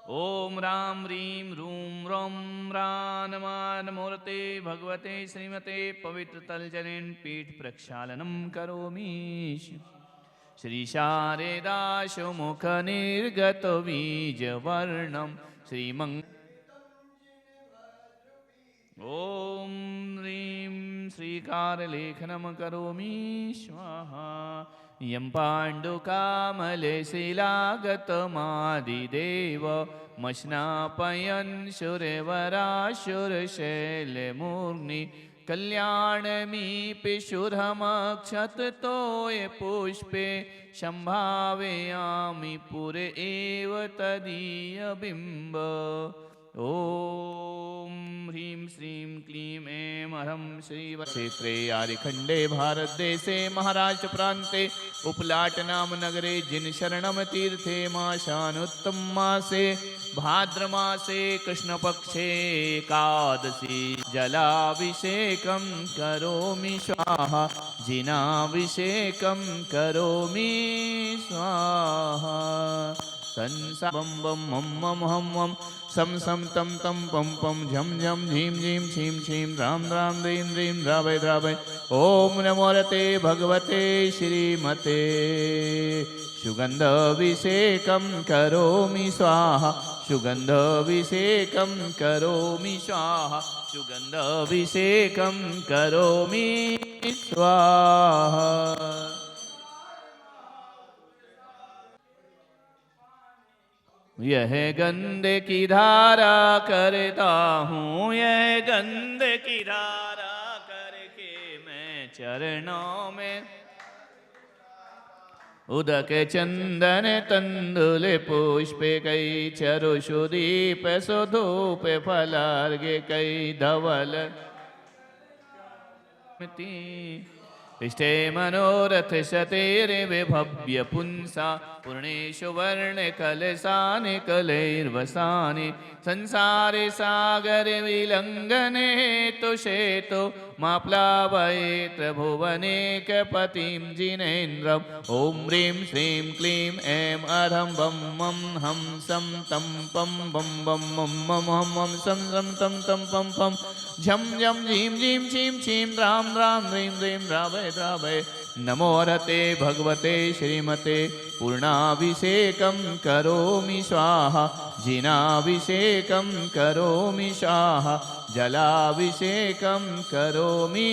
ओम राम रीं रूं रौं रानमानमूर्ते भगवते श्रीमते पवित्रतलजनेन पीठ प्रक्षालनं करोमि। श्रीशारेदाशुमुखनिर्गतबीजवर्णं श्रीमङ्ग ॐ ह्रीं श्रीकारलेखनं करोमि स्वाहा। यं पाण्डुकामलशिलागतमादिदेव मश्नापयन् शूरवराशुरशैलमूर्ध्नि कल्याणमीपि शुरमक्षततोय पुष्पे सम्भावयामि पुर एव तदीयबिम्ब। ॐ ह्रीं श्रीं क्लीं ऐं अहं श्रीवक्षेत्रे आर्यखण्डे भारतदेशे महाराष्ट्र प्रान्ते उपलाटनाम नगरे जिनशरणं तीर्थे मासानुत्तम मासे भाद्रमासे कृष्णपक्षे एकादशी जलाभिषेकं करोमि स्वाहा। जिनाभिषेकं करोमि स्वाहा। संसा बम बम मम मम हम मम सम सम तम तम पम पम झम झम झीम झीम छीम छीम राम राम रीं रीं द्रावय द्रावय। ओम नमोरते भगवते श्रीमते सुगंधाभिषेकं करोमि स्वाहा। सुगंधाभिषेकं करोमि स्वाहा। सुगंधाभिषेकं करोमि स्वाहा। यह गंध की धारा करता हूँ, यह गंध की धारा करके मैं चरणों में उदक चंदन तंदुल पुष्प कई चरु सुदीप सुधूप फलार्घ्य कई धवल इष्टे मनोरथ शतेरे विभव्य पुंसा पूर्णेशु वर्ण कलसानि कलैर्वसानि संसारे सागर विलंघने हेतु शेतु मा प्लावयेत् भुवनेकपतिं जिनेन्द्रम्। ॐ ह्रीं श्रीं क्लीं ऐं अरहं बं मं हं सं तं पं बं बं मं मं हं हं सं सं तं तं पं पं झं झं झीं झीं छीं छीं रां रां ह्रीं ह्रीं द्रावय द्रावय। नमोरते भगवते श्रीमते पूर्णाभिषेकं करोमि स्वाहा। जिनाभिषेकं करोमि स्वाहा। जलाभिषेकं करोमि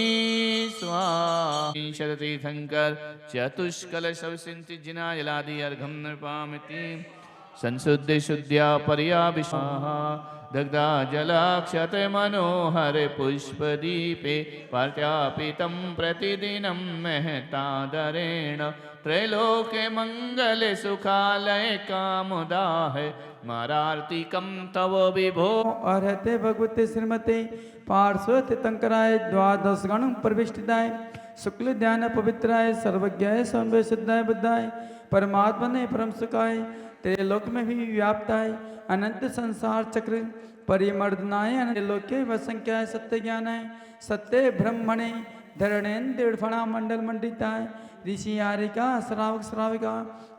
स्वाहा। शरतीर्थंकर चतुष्कलशवसिंति जिना जलादि अर्घं नृपामिति संशुद्धि शुद्ध्या पर्याभिषाहा। दग्धा जलाक्षत मनोहर पुष्पदीपे पार्त्यापितं प्रतिदिनं महतादरेण त्रैलोक्य मंगल सुखालय कामदाह मारार्तिकं तव विभो। अर्हते भगवते श्रीमते पार्श्व तीर्थंकराय द्वादश गण प्रविष्टिताय शुक्ल ध्यान पवित्राय सर्वज्ञाय संवे सिद्धाय बुद्धाय परमात्मने परम सुखाय त्रिलोक में भी व्याप्ताय अनंत संसार चक्र परिमर्दनाय अनंत लोके वसंख्याय सत्य ज्ञानाय सत्य ब्रह्मणे धरणेन्द्रफणा मंडल मंडिताय ऋषि आरिका श्रावक श्राविका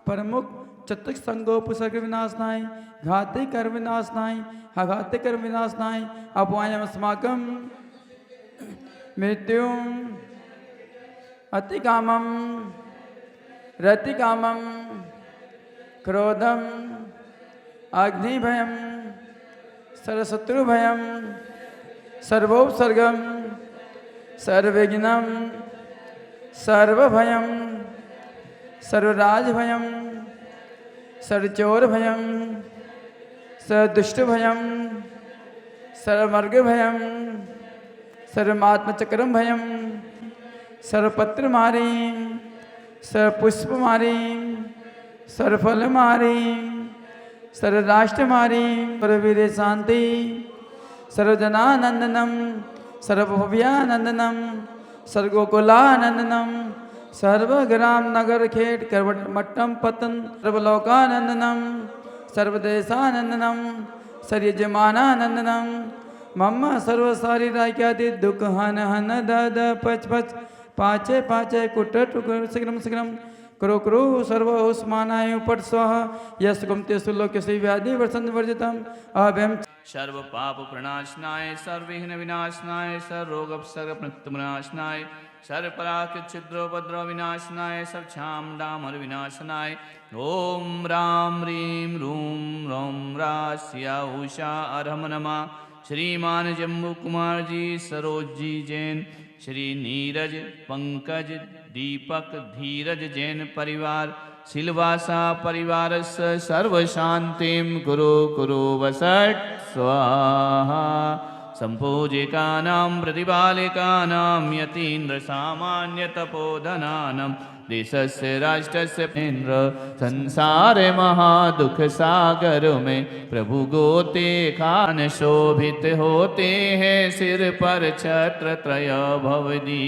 प्रमुख चतुक संगोपसर्ग विनाशनाय घाते कर विनाशनाय अघाते कर विनाशनाय अपवायम अस्माकं मृत्यु अतिकामं रतिकामं क्रोधम अग्निभयं सर्वशत्रुभयं सर्वोपसर्गं सर्वविघ्नं सर्वभयं सर्वराजभयं सर्वचोरभयं सर्वदुष्टभयं सर्वमर्गभयं सर्वमात्मचक्रं भयं सर्वपत्रमारी सर्वपुष्पमारी सर्वफलमारी सर्वराष्ट्रमारी सर्ववीर शांति सर्वजनानंदनम सर्वभव्यानंदनम सर्वगोकुलानंदनम सर्वग्राम नगर खेट करवट मट्टम पतन सर्वलोकानंदनम सर्वदेशानंदनम सर्वयजमानानंदनम मम सर्वशारीराख्यादि दुख हन हन द पच पच पाचे पाचे कुट टुक शीघ्रम शीघ्रम करो करो सर्वोस्मानाय पट स्वाहा यस गुमते सुलोक से व्याधि वर्षन वर्जितम अभयम सर्व पाप प्रणाशनाय सर्वविघ्न विनाशनाय सर्वरोग विनाशनाय सर्वपराक छिद्रोपद्रव विनाशनाय सर्वक्षाम डामर विनाशनाय ओम राम ह्रीं रूम रोम रास्या उषा अर्हम नमः। श्रीमान जम्बू कुमार जी, सरोज जी जैन, श्री नीरज पंकज दीपक धीरज जैन परिवार, सिलवासा परिवार सर्व शांतिम कुरु कुरु वसट स्वाहा। संपूजिकानां प्रतिपालिकानां यतीन्द्र सामान्य तपोधनानां देशस्य राष्ट्रस्य पेन्द्र संसारे महादुख सागर में प्रभु गोते खान शोभित होते हैं सिर पर छत्र त्रय भवदी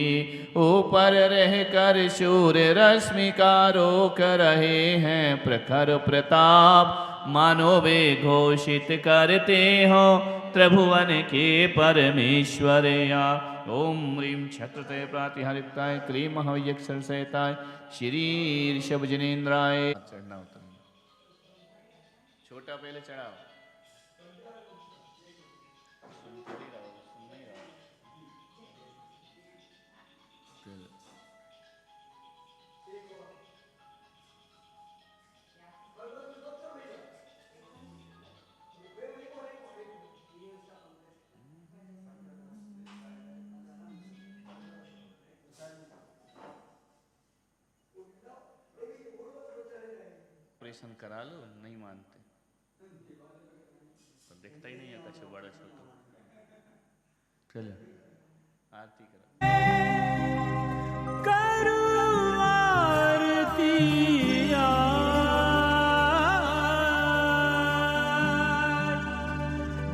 ऊपर रह कर सूर्य रश्मि का रोक रहे हैं प्रखर प्रताप मानो वे घोषित करते हो त्रिभुवन के परमेश्वरया। ओम ह्रीं छत्रते प्रातिहारिताय क्लीं महाव्यक्षरसहिताय श्री ऋषभ जनेन्द्राय। चढ़ना उतरना छोटा पहले चढ़ाओ। ऑपरेशन करा लो, नहीं मानते तो दिखता ही नहीं है कुछ बड़ा छोटा। चलो आरती करो।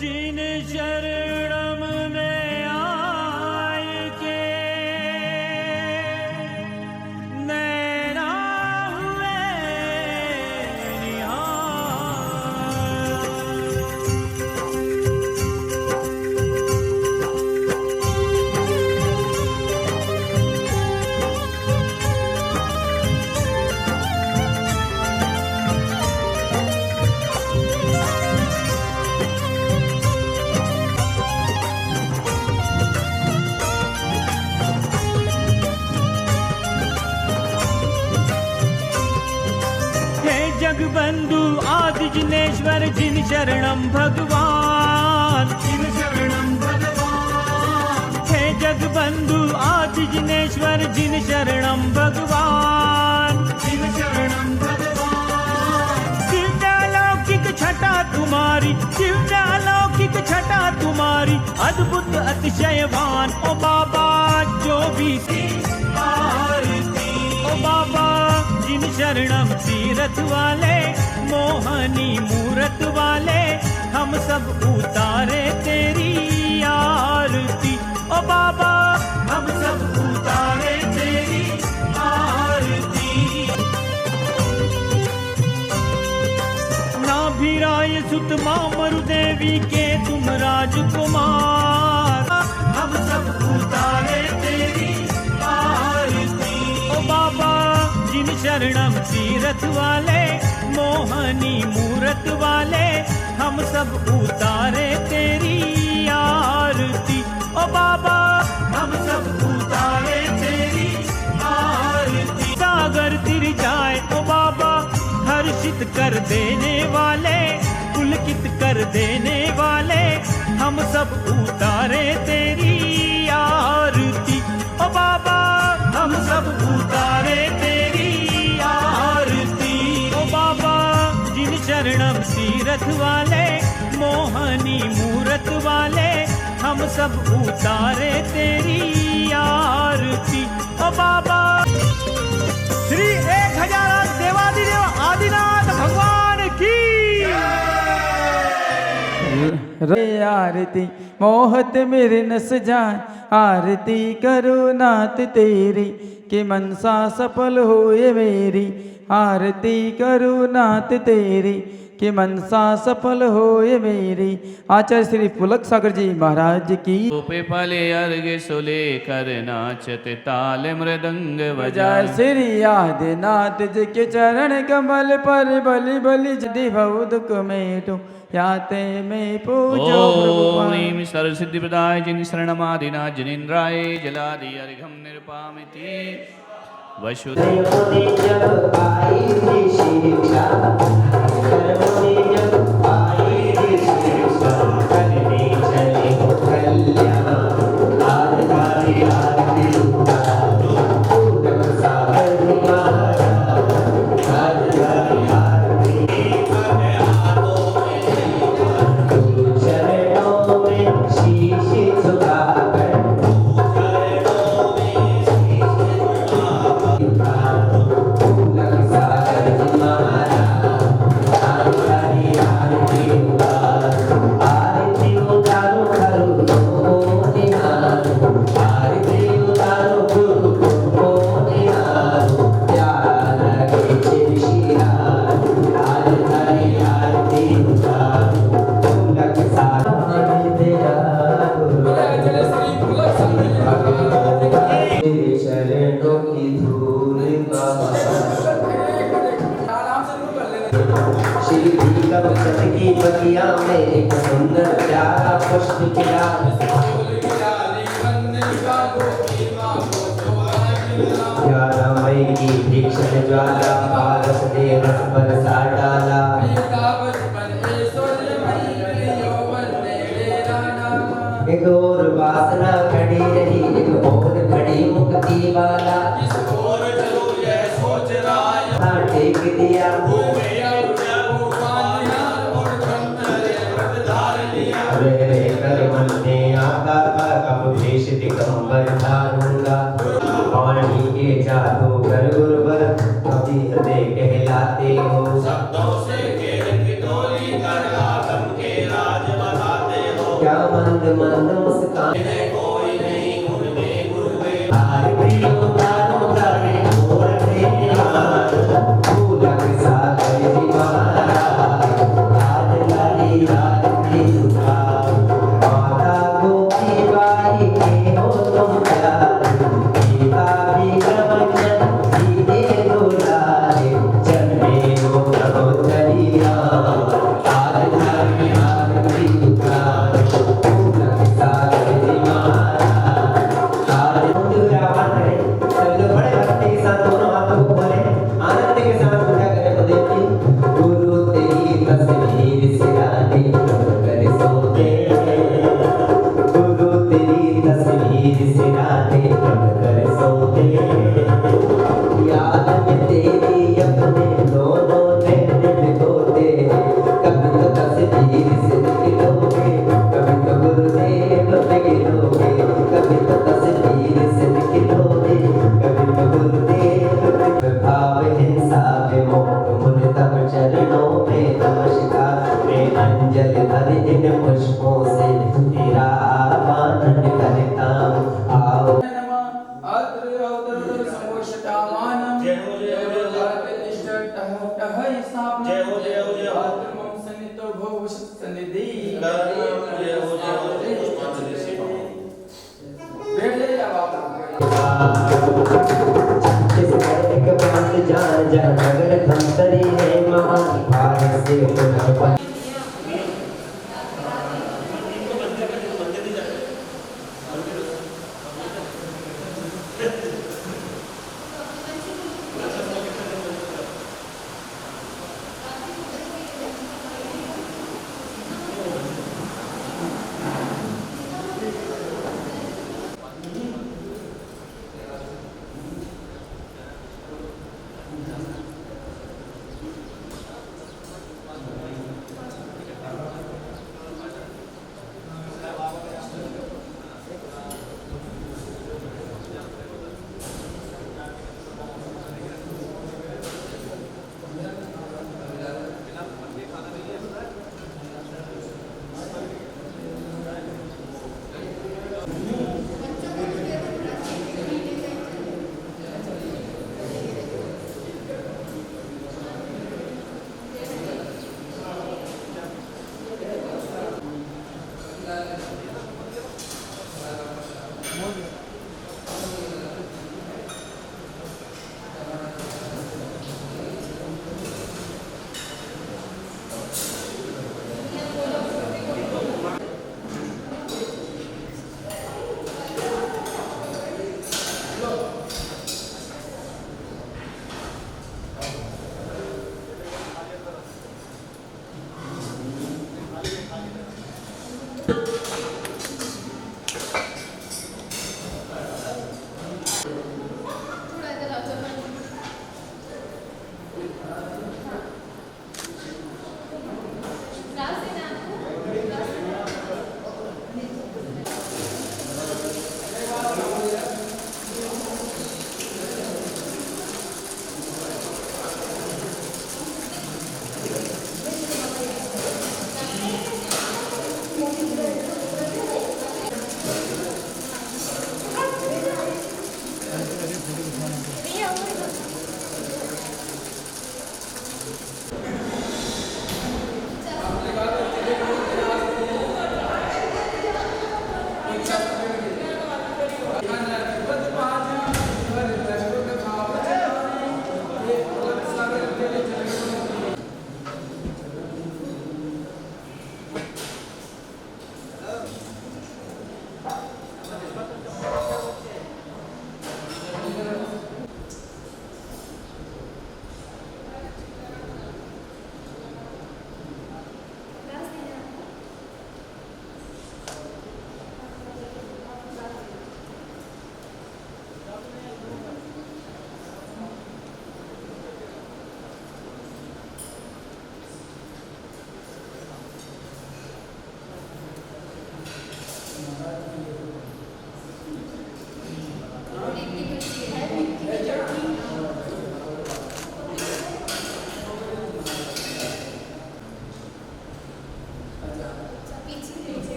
जिन शरणम में आए के नैना हुए जगबंधु आदि जिनेश्वर जिन शरणम भगवान, जिन शरणम भगवान। हे जगबंधु आदि जिनेश्वर जिन शरणम भगवान, जिन शरणम भगवान। दिव्यालौकिक छटा तुम्हारी, दिव्यालौकिक छटा तुम्हारी अद्भुत अतिशयवान। ओ बाबा जो भी आरती, ओ बाबा जिन शरणम तीरथ वाले मोहनी मूरत वाले हम सब उतारे तेरी आरती। ओ बाबा हम सब उतारे तेरी आरती। नाभिराय सुत मामरु देवी के तुम राजकुमार हम सब उतारे तेरी आरती। ओ बाबा जिन शरणम तीरथ वाले मोहनी मूरत वाले हम सब उतारे तेरी आरती। ओ बाबा हम सब उतारे तेरी आरती। सागर तिर जाए ओ बाबा हर्षित कर देने वाले, पुलकित कर देने वाले हम सब उतारे तेरी आरती। ओ बाबा हम सब उतारे तेरी आरती। ओ बाबा जिन शरणम तीरथ वाले मोहनी मूरत वाले हम सब उतारे तेरी आरती। ओ बाबा श्री 1000 देवादिदेव आदिनाथ भगवान की रे आरती मोहत मेरे नस जाए आरती करो नाथ तेरी कि मनसा सफल होए मेरी। आरती करूँ नाथ तेरी कि मनसा सफल होए मेरी। आचार्य श्री पुलक सागर जी महाराज की। पे फले अर्घ सुले कर नाचते ताल मृदंग जय बजाय। श्री आदिनाथ जी के चरण कमल पर बलि बलि जदि बहुत कुमेटो याते में पूजो ओम प्रभु। ह्रीं सर्वसिद्धि प्रदाय जिन शरणमादिना जिनेन्द्राय जलादि अर्घम निरुपामिति वसुदेव। की बगिया में एक सुंदर प्यारा पुष्प खिला। ज्वाला मई की भीषण ज्वाला पारस दे रस बरसा डाला। एक और वासना खड़ी रही, एक और खड़ी मुक्ति वाला। टेक दिया रे कर मन ने आता था, कब भेष दिगंबर धारूंगा। पानी के जादू कर गुरुवर अभी हृदय कहलाते हो। शब्दों से केरंग डोली कर आगम के राज बताते हो। क्या मंद मंद मुस्कान कोई नहीं गुण में गुरु में। हार प्रियो तारो तारे मोर प्रेम फूल के सागर जी महाराज। आज लाली रात की दुकान माता गोपी बाई के हो तुम प्यार। गीता भी प्रवचन सीधे दुलारे जन्मे हो प्रभु चलिया। आज लाली रात की दुकान फूल के सागर जी महाराज। आज रावण है सब लोग बड़े भक्ति के साथ दोनों हाथों को खोले आनंद के साथ पूजा करें। तो देखिए गुरु तेरी तस्वीर सिरानी कर सोते। गुरु तेरी तस्वीर सिरानी कर सोते। याद में तेरी अपने दोनों नैन धोते। कभी तो तस्वीर से निकलोगे, कभी तो गुरुदेव निकलोगे। कभी तो तस्वीर से निकलोगे, कभी तो गुरुदेव। भाव हिंसा विमुक्त मुन तब चरणों में नमस्कार। मैं अंजलि भर इन पुष्पों से तेरा आह्वान करता हूँ। आओ जिस घर के पास जान जा नगर धमतरी है महान। भारत से पुनः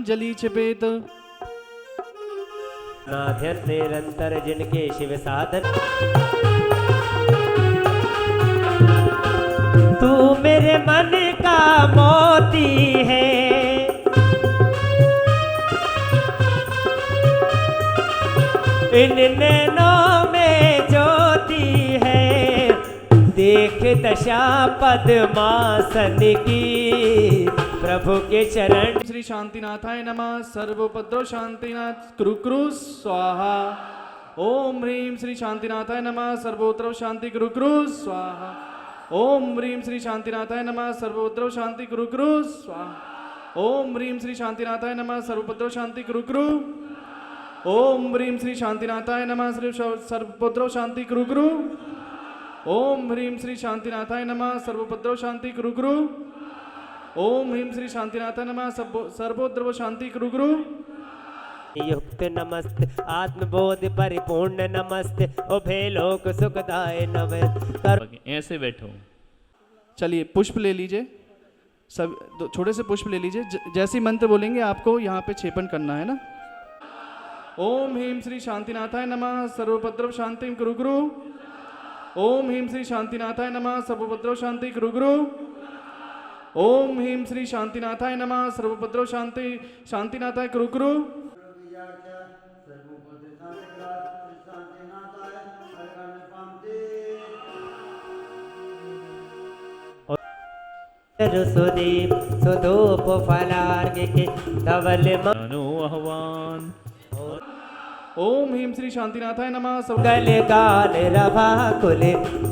जली छिपेत। नाध्यन निरंतर जिनके शिव साधन, तू मेरे मन का मोती है। इन नैनों में ज्योति है, देख दशा पद्मासन की, प्रभु के चरण। श्री शांतिनाथाय नमः। सर्वोपद्रव शांतिनाथ कुरु स्वाहा। ओम ह्रीं श्री शांतिनाथाय नमः। सर्वोपद्रव शांति कुरु स्वाहा। ओम ह्रीं श्री शांतिनाथाय नमः। सर्वोपद्रव शांति कुरु स्वाहा। ओम ह्रीं श्री शांतिनाथाय नमः। सर्वोपद्रव शांति कुरु। ओम ह्रीं श्री शांतिनाथाय नमः। सर्वोपद्रव शांति कुरु। ओम ह्रीं श्री शांतिनाथाय नमः। सर्वोपद्रव शांति कुरु। ओम ह्रीं श्री शांतिनाथाय नमः। सर्वोपद्रव शांति कुरु। युक्त नमस्ते आत्मबोध परिपूर्ण नमस्ते, उभय लोक सुखदाय नमस्ते। ऐसे बैठो। चलिए पुष्प ले लीजिए, सब छोटे से पुष्प ले लीजिए। जैसे मंत्र बोलेंगे आपको यहाँ पे छेपन करना है ना। ओम ह्रीं श्री शांतिनाथाय नमः। सर्वोपद्रव शांति कुरु। ओम ह्रीं श्री शांतिनाथाय नमः। सर्वोपद्रव शांति कुरु। ओम ह्रीं श्री शांतिनाथाय नमः। सर्वोपद्रव शांति शांतिनाथाय कुरु। सुदीप सुधूप फलार्घ के धवल आह्वान। ओम ह्रीं श्री शांतिनाथाय नमः। कल काल रभा कुल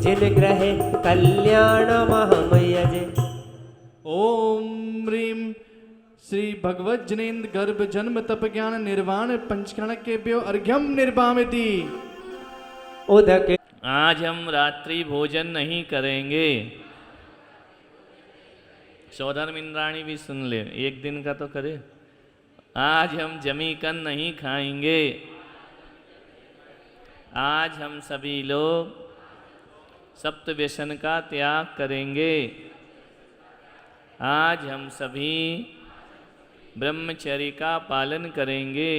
जिन ग्रह कल्याण महमयजे। ओम ह्रीं श्री भगवत जनेन्द्र गर्भ जन्म तप ज्ञान निर्वाण पंचकरण के प्यो अर्घ्यम निर्वामिति। उदक आज हम रात्रि भोजन नहीं करेंगे। सौधर्म इंद्राणी भी सुन ले, एक दिन का तो करे। आज हम जमी कन नहीं खाएंगे। आज हम सभी लोग सप्त व्यसन का त्याग करेंगे। आज हम सभी ब्रह्मचर्य का पालन करेंगे।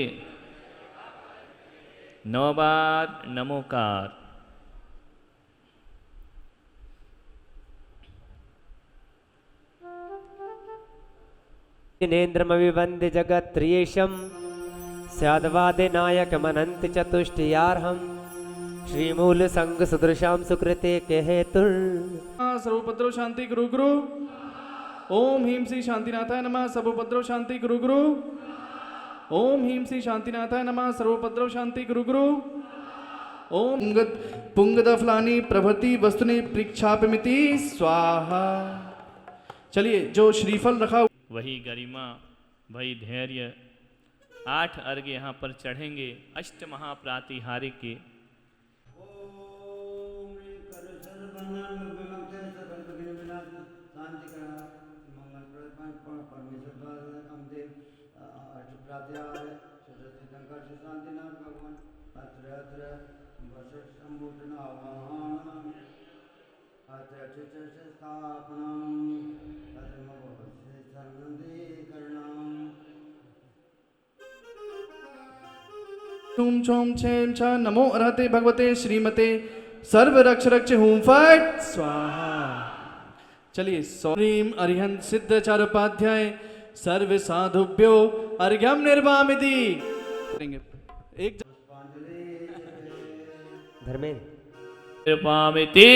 9 बार नमोकार। जिनेन्द्रमविवन्द्य जगत्प्रियेशं स्याद्वादे नायक मनंत चतुष्टयार्हं, श्रीमूल संग सुदृशां सुकृते केहेतुल। सर्वोपद्रव शांति कुरु। ओम ह्रीं श्री शांतिनाथाय नमः। सर्वोपद्रव शांति कुरु। ओम ह्रीं श्री शांतिनाथाय नमः। सर्वोपद्रव शांति कुरु। ओम पुंगदफलानि प्रभृति वस्तुनि पृक्षापमिति स्वाहा। चलिए जो श्रीफल रखा वही गरिमा वही धैर्य। 8 अर्घ्य यहाँ पर चढ़ेंगे अष्ट महाप्रातिहारिक के। छूम छूम छेम छ नमो अरहते भगवते श्रीमते सर्व रक्ष रक्ष हूं फट स्वाहा। चलिए ह्रीं अरिहंत सिद्धाचार्योपाध्याय सर्व साधुभ्यो अर्घ्यम निर्वामिति। एक धर्मेंद्र निर्वामिति।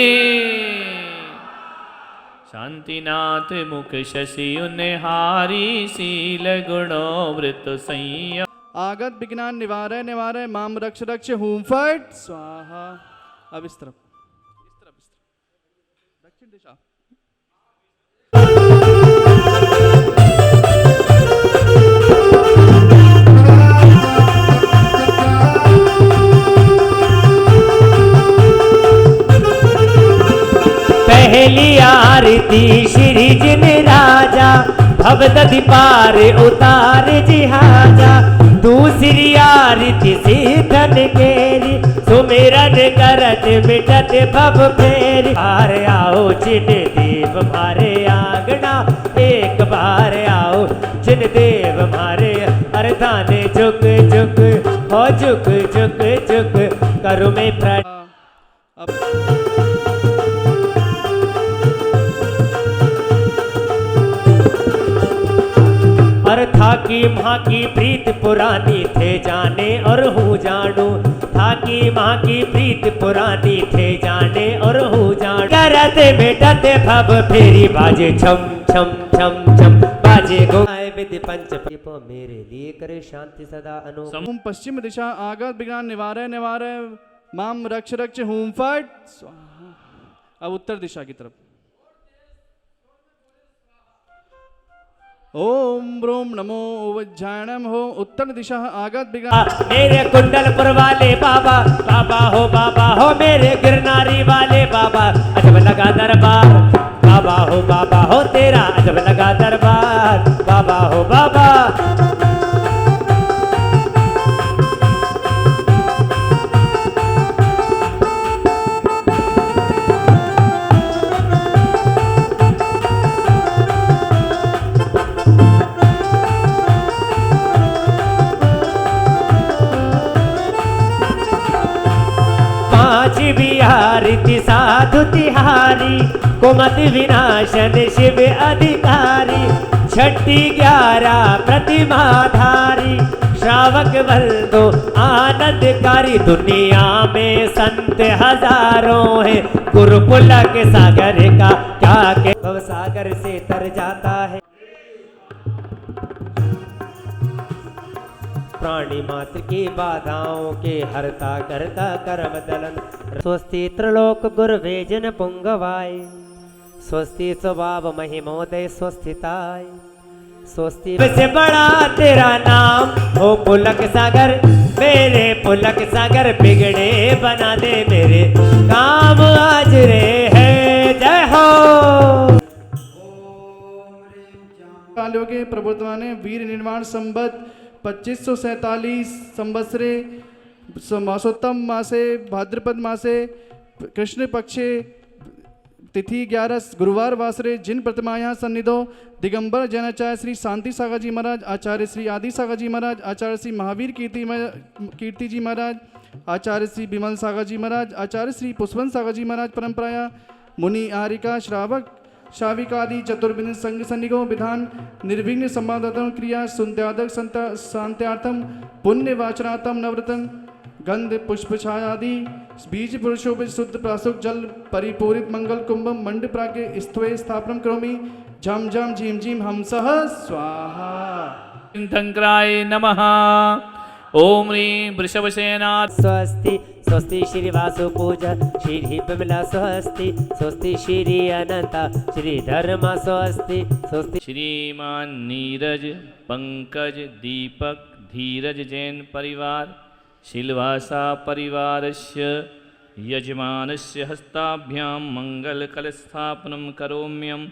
शांतिनाथ मुख शशि उन्हारी शील गुणोवृत संयम। आगत विज्ञान निवारय निवारय माम रक्ष रक्ष हूं फट स्वाहा। अब इस तरफ दक्षिण दिशा। पहली आरती श्री जिन राजा, भवदधि पार उतार जिहाजा। दूसरी आरती सीधन केरी, सुमिरन करत मिटत भव फेरी। बार आओ जिन देव मारे आंगना, एक बार आओ जिन देव मारे अर्धाने झुक झुक हो झुक झुक झुक करूँ मैं प्रण और था कि माँ की प्रीत पुरानी थे जाने और हूँ जानू था कि माँ की प्रीत पुरानी थे जाने और हूँ जानू करते बेटा ते भव फेरी बाजे छम छम छम छम बाजे गो विधि पंच मेरे लिए करे शांति सदा अनु ओम पश्चिम दिशा आगत विज्ञान निवारय निवारय माम रक्ष रक्ष हूम फट स्वाहा। अब उत्तर दिशा की तरफ ओम ब्रोम नमो वज्जायनम हो उत्तर दिशा आगत विज्ञान मेरे कुंडलपुर वाले बाबा बाबा हो मेरे गिरनारी वाले बाबा अजब लगा दरबार बाबा हो तेरा अजब लगा दरबार बाबा हो बाबा बिहारी साधु तिहारी कुमत विनाशन शिव अधिकारी छठी 11 प्रतिमाधारी श्रावक बंधु आनंदकारी दुनिया में संत हजारों है गुरुकुलक सागर का क्या के भव सागर से तर जाता है प्राणी मात्र की बाधाओं के हरता करता कर्म दलन स्वस्ति त्रिलोक गुरुवे जन पुंगवाय स्वस्ति स्वभाव महिमोदय स्वस्थिताय स्वस्ति से बड़ा तेरा नाम हो पुलक सागर मेरे पुलक सागर बिगड़े बना दे मेरे काम आज रे है जय हो कालियों के प्रवर्तमाने वीर निर्माण संबत 2547 संवत्सरे मासोत्तम मासे भाद्रपद मासे कृष्ण पक्षे तिथि 11 गुरुवार वासरे जिन प्रतिमायां सन्निधो दिगंबर जैनाचार्य श्री शांति सागर जी महाराज आचार्य श्री आदि सागर जी महाराज आचार्य श्री महावीर कीर्ति जी महाराज आचार्य श्री विमल सागर जी महाराज आचार्य श्री पुष्पवंत सागर जी महाराज परंपराया मुनि आरिका श्रावक शाविकादि चतुर्विध संघ सन्निगो विधान निर्विघ्न संवादतम क्रिया सुंत्यादक शांत्यार्थम पुण्य वाचनार्थम नवरतम गंध पुष्प छायादि बीज पुरुषोपित शुद्ध प्रासुक जल परिपूरित मंगल कुंभम मंड प्राके स्तवे स्थापनम करोमि झम झम झीम झीम हमसः स्वाहा। शंकराय नमः। ओम ह्रीं वृषभसेनाथ स्वस्ति स्वस्ति श्री वासु पूजा श्री विमला स्वस्ति स्वस्ति श्री अनंता श्री धर्मा स्वस्ति स्वस्ति श्रीमान नीरज पंकज दीपक धीरज जैन परिवार शिलवासा परिवारस्य यजमानस्य हस्ताभ्यां मंगलकलस्थापनं करोम्यम्।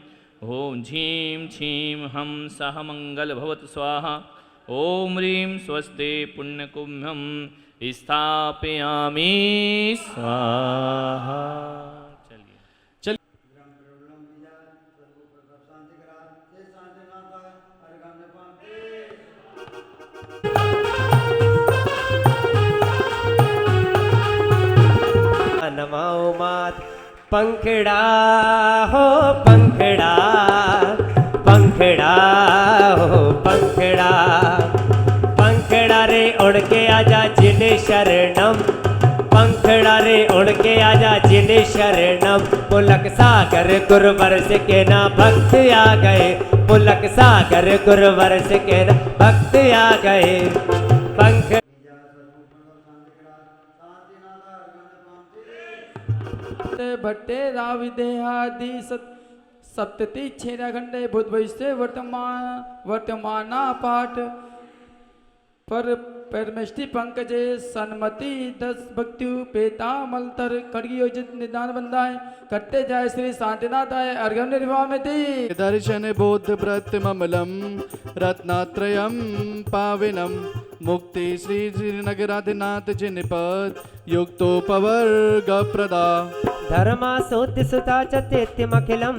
ओम झीं छीं हम सह मंगल भवतु स्वाहा। ओम ह्रीं स्वस्ते पुण्यकुम्भं स्थापयामि स्वाहा। चलिए नमाओ मात पंखड़ा हो पंखड़ा पंखड़ा हो पंखड़ा पंखड़ा रे उड़ के आजा जिन शरणम पंखड़ा रे उड़ के आजा जिन शरणम पुलक सागर गुरुवर्ष के ना भक्त आ गए पुलक सागर गुरुवर्ष के ना भक्त आ गए पंख भट्टे राविदेहादि सप्तति छेराखंडे भूत वैश्य वर्तमाना पाठ पर परमेष्टि पंकजे सन्मति 10 भक्त्यु पेतामलतर खड़गियोजित निदान बंदाय करते जाए श्री शांतिनाथाय अर्घम निर्वामिति दर्शन बोध व्रत ममलम रत्नात्रयम पाविनम मुक्ति श्री श्रीनगराधिनाथ जिनपद युक्तोपवर्ग प्रदा धर्मा सोति सुता चेत्यमखिलम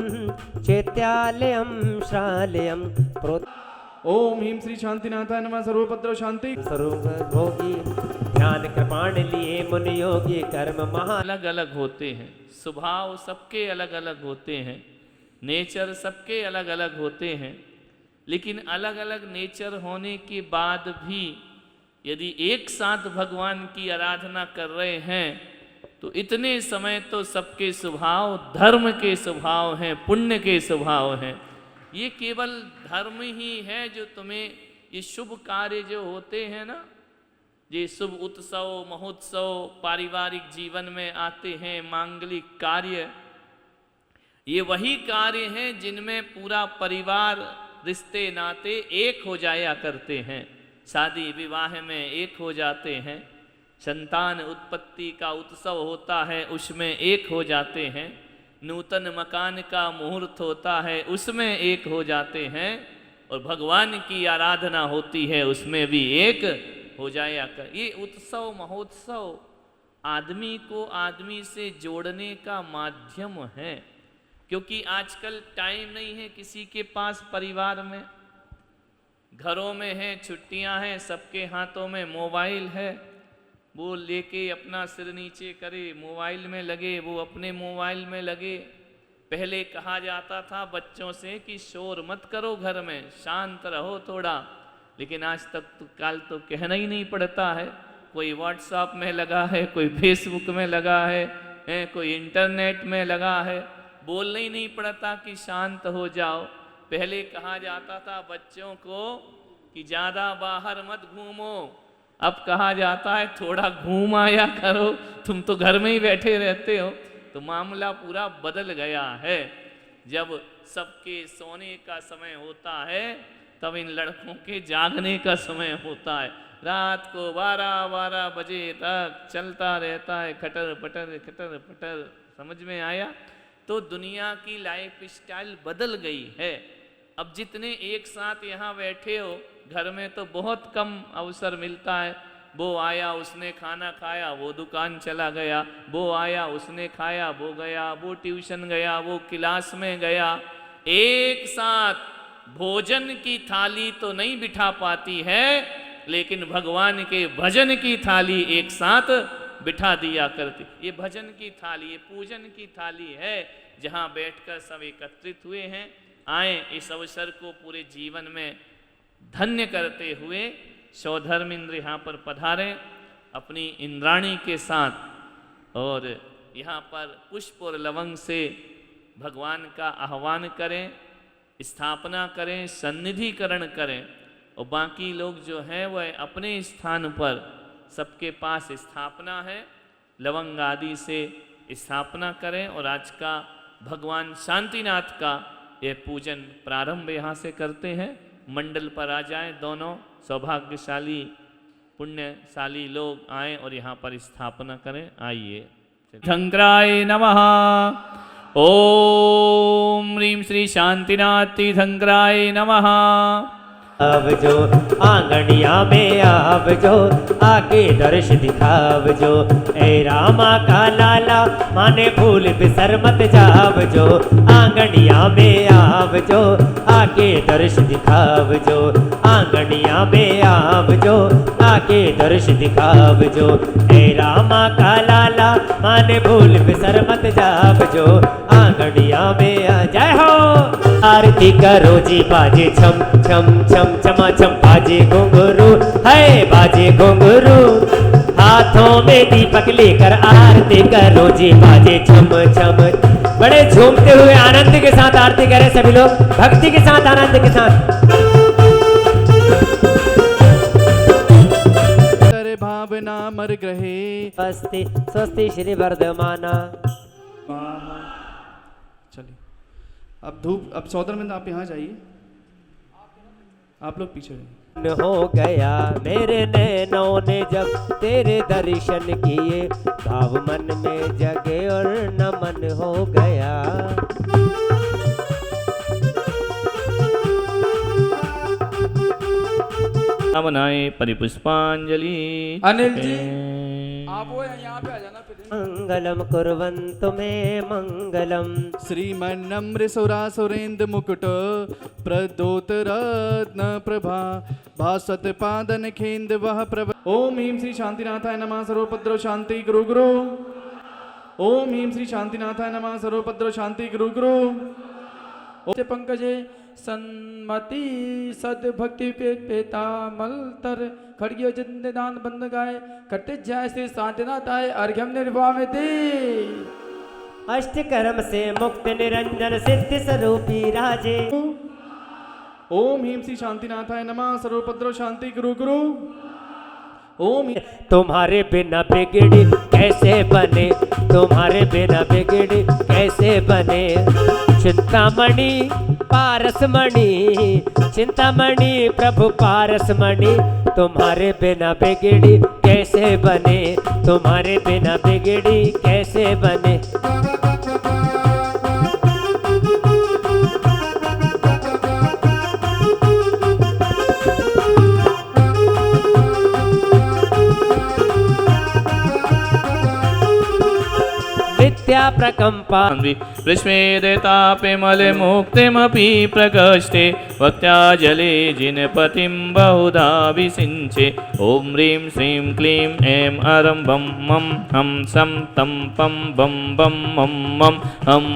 चैत्यालयम श्रालयम ओम ह्रीं श्री शांतिनाथाय नमः सर्वपत्र शांति। स्वरूप भोगी ध्यान कृपाण लिए मुनि योगी कर्म महा। अलग अलग होते हैं, स्वभाव सबके अलग अलग होते हैं, नेचर सबके अलग अलग होते हैं, लेकिन अलग अलग नेचर होने के बाद भी यदि एक साथ भगवान की आराधना कर रहे हैं तो इतने समय तो सबके स्वभाव धर्म के स्वभाव हैं, पुण्य के स्वभाव हैं। ये केवल धर्म ही है जो तुम्हें ये शुभ कार्य जो होते हैं ना, ये शुभ उत्सव महोत्सव पारिवारिक जीवन में आते हैं, मांगलिक कार्य, ये वही कार्य हैं जिनमें पूरा परिवार रिश्ते नाते एक हो जाया करते हैं। शादी विवाह में एक हो जाते हैं, संतान उत्पत्ति का उत्सव होता है उसमें एक हो जाते हैं, नूतन मकान का मुहूर्त होता है उसमें एक हो जाते हैं, और भगवान की आराधना होती है उसमें भी एक हो जाया कर। ये उत्सव महोत्सव आदमी को आदमी से जोड़ने का माध्यम है, क्योंकि आजकल टाइम नहीं है किसी के पास, परिवार में घरों में है, छुट्टियां हैं, सबके हाथों में मोबाइल है, वो लेके अपना सिर नीचे करे मोबाइल में लगे, वो अपने मोबाइल में लगे। पहले कहा जाता था बच्चों से कि शोर मत करो घर में, शांत रहो थोड़ा, लेकिन आज तक तो काल तो कहना ही नहीं पड़ता है। कोई व्हाट्सएप में लगा है, कोई फेसबुक में लगा है, कोई इंटरनेट में लगा है, बोलना ही नहीं पड़ता कि शांत हो जाओ। पहले कहा जाता था बच्चों को कि ज़्यादा बाहर मत घूमो, अब कहा जाता है थोड़ा घूम आया करो, तुम तो घर में ही बैठे रहते हो। तो मामला पूरा बदल गया है। जब सबके सोने का समय होता है तब इन लड़कों के जागने का समय होता है। रात को 12-12 बजे तक चलता रहता है खटर पटर। समझ में आया? तो दुनिया की लाइफ स्टाइल बदल गई है। अब जितने एक साथ यहाँ बैठे हो घर में तो बहुत कम अवसर मिलता है। वो आया उसने खाना खाया, वो दुकान चला गया, वो आया उसने खाया, वो गया, वो ट्यूशन गया, वो क्लास में गया। एक साथ भोजन की थाली तो नहीं बिठा पाती है, लेकिन भगवान के भजन की थाली एक साथ बिठा दिया करती। ये भजन की थाली, ये पूजन की थाली है, जहाँ बैठकर सब एकत्रित हुए हैं। आए इस अवसर को पूरे जीवन में धन्य करते हुए सौधर्म इंद्र यहाँ पर पधारें अपनी इंद्राणी के साथ, और यहाँ पर पुष्प और लवंग से भगवान का आह्वान करें, स्थापना करें, सन्निधिकरण करें, और बाकी लोग जो हैं वह अपने स्थान पर सबके पास स्थापना है, लवंग आदि से स्थापना करें। और आज का भगवान शांतिनाथ का यह पूजन प्रारंभ यहाँ से करते हैं। मंडल पर आ जाएं, दोनों सौभाग्यशाली पुण्यशाली लोग आएं और यहाँ पर स्थापना करें। आइए। शंकराय नमः। ओम ह्रीं श्री शांतिनाथ तीर्थंकराय नमः। अब जो आंगनिया में आब जो आके दर्श दिखाव जो, ए रामा का लाला माने भूल बिसर मत जाव जो। आंगनिया में आब जो आके दर्श दिखाव जो, आंगनिया में आब जो आके दर्श दिखाव जो। ए रामा का लाला माने भूल बिसर मत जाव जो, आंगनिया में आ। जय हो। आरती करो जी बाजे छम छम छम चमा चम बाजे घुंघरू, है बाजे घुंघरू। हाथों में दीपक लेकर आरती करो जी बाजे छम छम। बड़े झूमते हुए आनंद के साथ आरती करें सभी लोग, भक्ति के साथ आनंद के साथ। करे भावना मर ग्रहे। स्वस्ति स्वस्ति श्री वर्धमाना। चलिए अब धूप, अब सौदर में आप यहाँ जाइए, आप लोग पीछे रहिए। हो गया मेरे नैनों ने जब तेरे दर्शन किए, भाव मन में जगे और नमन हो गया। बनाए परिपुष्पांजलि। अनिल जी आप वो यहाँ पे आ जाना फिर। मंगलम कुर्वन्तु मे मंगलम। श्रीमन्नम्रसुरासुरेन्द्र मुकुट प्रदोत रत्न प्रभा भासत पादन खेंद वह प्रभ। ओम ह्रीं श्री शांतिनाथाय नमः सर्वोपद्रव शांति गुरु गुरु। ओम ह्रीं श्री शांतिनाथाय नमः सर्वोपद्रव शांति गुरु गुरु। पंकजे सन्मति सद्भक्ति पेता मलतर खड़गियो जिंददान बंद गाय कटे जय श्री शांतिनाथ आय अर्घ्यम निर्वामिति। अष्टकर्म से मुक्त निरंजन सिद्धि स्वरूपी राजे। ओम ह्रीं श्री शांतिनाथाय नमः सर्वोपद्रव शांति गुरु गुरु। ओम तुम्हारे बिना बिगड़ी कैसे बने, तुम्हारे बिना बिगड़ी कैसे बने। चिंतामणि पारसमणि, चिंतामणि प्रभु पारसमणि, तुम्हारे बिना बिगड़ी कैसे बने, तुम्हारे बिना बिगड़ी कैसे बने। विद्या प्रकंपा विस्मेदतापे मले मुक्तिमपि प्रकष्टे भक्त्या जले जिनपतिं बहुधा विसिञ्चे। ओम ह्रीं श्रीं क्लीं ऐं अरं बं मं हम सं तं पं बं बं मं मं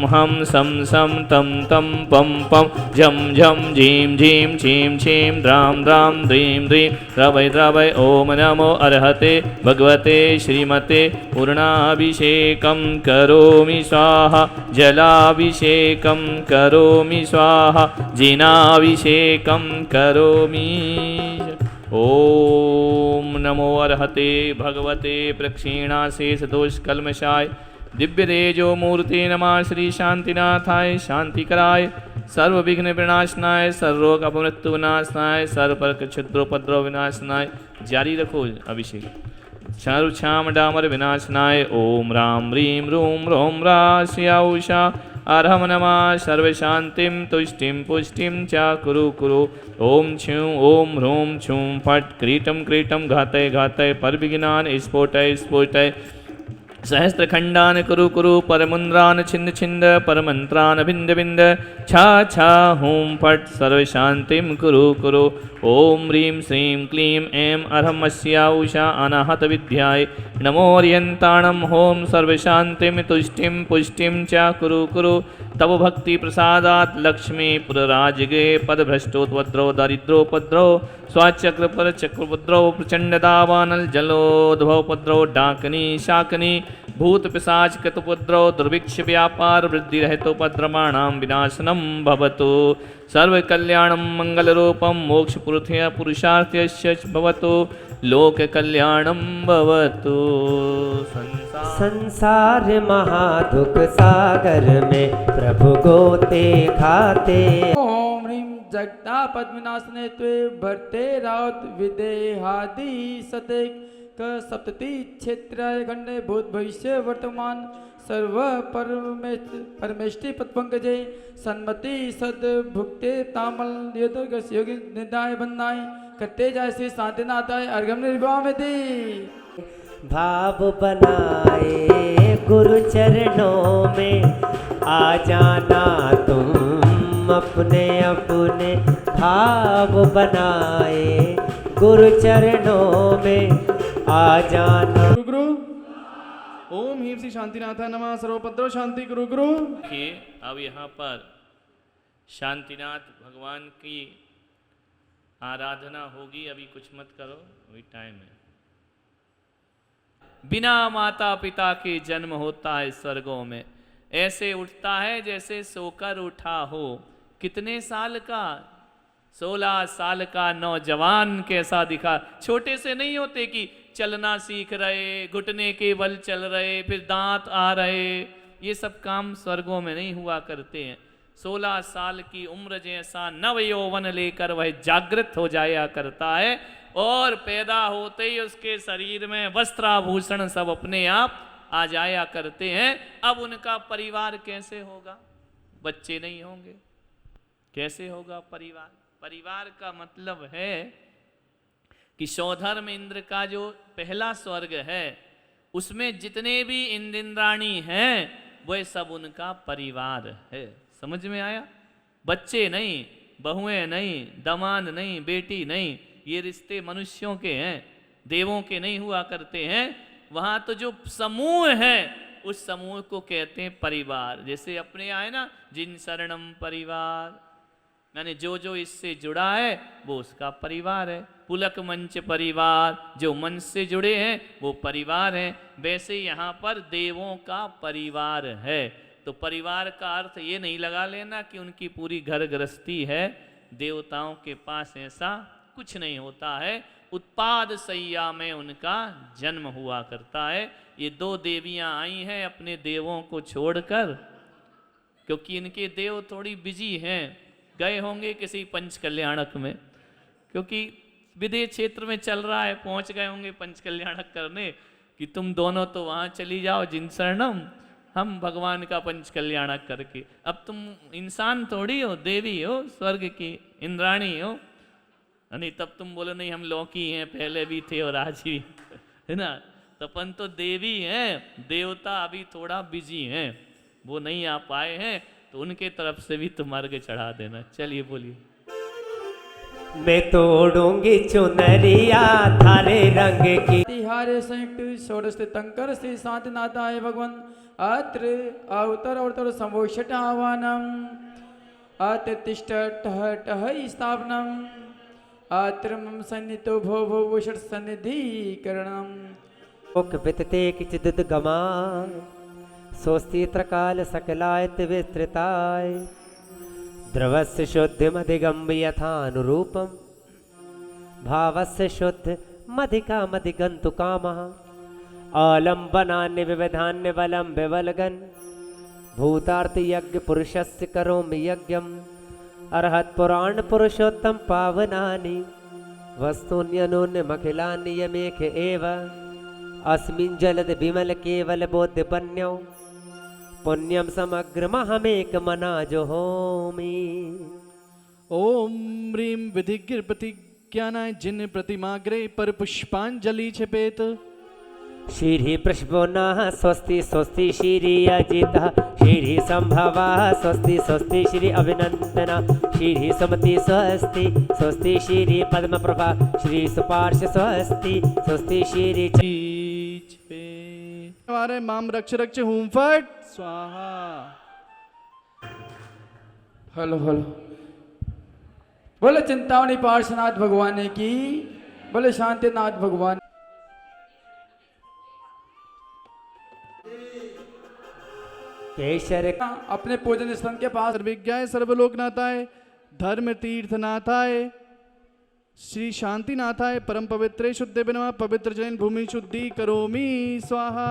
हम सं तं तं पं पं झं झं झीं झीं छीं छीं द्रां द्रां द्रीं द्रीं द्रवै द्रवै। ओम नमो अर्हते भगवते श्रीमते पूर्णाभिषेकं करोमि स्वाहा, जलाभिषेकं करोमि स्वाहा, जिनाभिषेकं करोमि। ओम नमो अर्हते भगवते प्रक्षीणाशेष दोष कल्मषाय दिव्य तेजो मूर्ति नमः श्री शांतिनाथाय शांतिकराय सर्वविघ्न विनाशनाय सर्वरोग अपमृत्यु विनाशनाय सर्वपर्क क्षुद्रोपद्रव विनाशनाय। जारी रखो अभिषेक। चारुक्षाम डामर विनाशनाय। ओम राम ह्रीं रूम रोम राश्या उषा अर्हम नमः सर्वशांतिं तुष्टिं पुष्टिं च कुरु कुरु। ओम छूं ओम ह्रूं छूं फट् क्रीटं क्रीटं घातय घातय परविघ्नान् स्फोटय स्फोटय। सहस्त्रखंडान कुरु कुरु परमुन्द्रान छिंद छिंद परमंत्रान भिंद भिंद छा छा हूं फट् सर्वशांतिं कुरु कुरु। ओम ह्रीं श्रीं क्लीं ऐं अर्हमस्या उषा अनाहत विद्याय नमो अर्यन्ताणं होम सर्वशांतिं तुष्टिं पुष्टिं च कुरु कुरु। तव भक्ति प्रसादात् लक्ष्मी पुरराजगे पदभ्रष्टोपद्रव दारिद्रोपद्रव स्वाचक्र पर चक्रोपद्रव प्रचंड दावानल जलोद्भवोपद्रव डाकनी शाकनी भूत पिशाच कृतोपद्रव दुर्भिक्ष व्यापार वृद्धि रहितोपद्रवाणां विनाशनं भवतु। सर्व कल्याणं मंगल रूपं मोक्ष पुरुषार्थस्य भवतु। लोक कल्याणं भवतु। संसार महादुख सागर में प्रभु गोते खाते। ओम ह्रीं जगता पद्मनासने त्वे भरते राउत विदेहादि सते क सप्तति क्षेत्राय खंडे भूत भविष्य वर्तमान सर्व परमेष्टि पदपंकजे सन्मति सद भुक्ते तामल योगी निदाय बंदाय कट्टे जाय श्री शांतिनाथाय अर्घम निर्वामिति। भाव बनाए गुरु चरणों में आ जाना तुम अपने अपने। भाव बनाए गुरु चरणों में आ जाना। गुरु गुरु। ओम ह्रीं श्री शांतिनाथाय नमः सर्वोपद्रव शांति गुरु गुरु। देखिए अब यहाँ पर शांतिनाथ भगवान की आराधना होगी। अभी कुछ मत करो, अभी टाइम है। बिना माता पिता के जन्म होता है स्वर्गों में, ऐसे उठता है जैसे सोकर उठा हो। कितने साल का? 16 साल का नौजवान कैसा दिखा। छोटे से नहीं होते कि चलना सीख रहे, घुटने के बल चल रहे, फिर दांत आ रहे। ये सब काम स्वर्गों में नहीं हुआ करते हैं। 16 साल की उम्र जैसा नव यौवन लेकर वह जागृत हो जाया करता है और पैदा होते ही उसके शरीर में वस्त्राभूषण सब अपने आप आ जाया करते हैं। अब उनका परिवार कैसे होगा? बच्चे नहीं होंगे, कैसे होगा परिवार? परिवार का मतलब है कि सौधर्म इंद्र का जो पहला स्वर्ग है उसमें जितने भी इंद्र इंद्राणी हैं वह सब उनका परिवार है। समझ में आया? बच्चे नहीं, बहुएं नहीं, दामाद नहीं, बेटी नहीं, ये रिश्ते मनुष्यों के हैं, देवों के नहीं हुआ करते हैं। वहाँ तो जो समूह है उस समूह को कहते हैं परिवार। जैसे अपने आए ना, जिन शरणम परिवार, यानी जो जो इससे जुड़ा है वो उसका परिवार है। पुलक मंच परिवार, जो मन से जुड़े हैं वो परिवार हैं। वैसे यहाँ पर देवों का परिवार है। तो परिवार का अर्थ ये नहीं लगा लेना कि उनकी पूरी घर गृहस्थी है। देवताओं के पास ऐसा कुछ नहीं होता है। उत्पाद सैया में उनका जन्म हुआ करता है। ये दो देवियां आई हैं अपने देवों को छोड़कर, क्योंकि इनके देव थोड़ी बिजी हैं, गए होंगे किसी पंच कल्याणक में, क्योंकि विदेश क्षेत्र में चल रहा है, पहुंच गए होंगे पंच कल्याणक करने कि तुम दोनों तो वहाँ चली जाओ जिन शरणम, हम भगवान का पंच कल्याणक करके। अब तुम इंसान थोड़ी हो, देवी हो, स्वर्ग की इंद्राणी हो, नहीं तब तुम बोलो नहीं हम लौकी हैं, पहले भी थे और आज भी, है ना। तपन तो देवी हैं, देवता अभी थोड़ा बिजी हैं, वो नहीं आ पाए हैं, तो उनके तरफ से भी तुम अर्घ चढ़ा देना। चलिए बोलिए। मैं तोड़ूंगी चुनरिया थारे रंग की। तिहारे संयुक्त षोडश तीर्थंकर श्री शांतिनाथाय भगवान अत्र अवतर अवतर संभोषट आह्वानम अत्र तिष्ठ टह टह स्थापनम अत्र मम सन्नितो भो भो भूषण सन्निधिकरणम। मुख वितते किचिद गमा स्वस्तित्र काल सकलायत विस्तृताय द्रवस्य शुद्धिमधिगम्ब यथानुरूपम भावस्य शुद्ध मधिका मधिगन्तु कामः आलम्बनान्य विविधान्य बलं विवलगन् भूतार्थ यज्ञ पुरुषस्य करोमि यज्ञम् अर्हत् पुराण पुरुषोत्तम पावनानि वस्तून्यनून्यमखिलानि यमेख एव अस्मिन् जलद विमल केवल बोध्यपन्यौ पुण्यम समग्रमहमेक मना जोहोमि। ओम ह्रीं विधिज्ञ प्रतिज्ञानाय जिन प्रतिमाग्रे पर पुष्पांजलि क्षिपेत। श्री पृष्पोन्नः स्वस्ति स्वस्ति श्री अजितः श्री संभवः स्वस्ति स्वस्ति श्री अभिनंदना श्री सुमति स्वस्ति स्वस्ति श्री पद्मप्रभा श्री सुपार्श स्वस्ति स्वस्ति श्री हमारे माम रक्ष रक्ष हूं फट स्वाहा। हेलो हेलो, बोले चिंतामणि पार्श्वनाथ भगवान की, बोले शांतिनाथ भगवान। केशर अपने पूजन स्थान के पास सर्वज्ञाय सर्वलोकनाथाय धर्म तीर्थनाथाय श्री शांतिनाथाय परम पवित्रे शुद्धे बिना पवित्र जैन भूमि शुद्धि करोमि स्वाहा।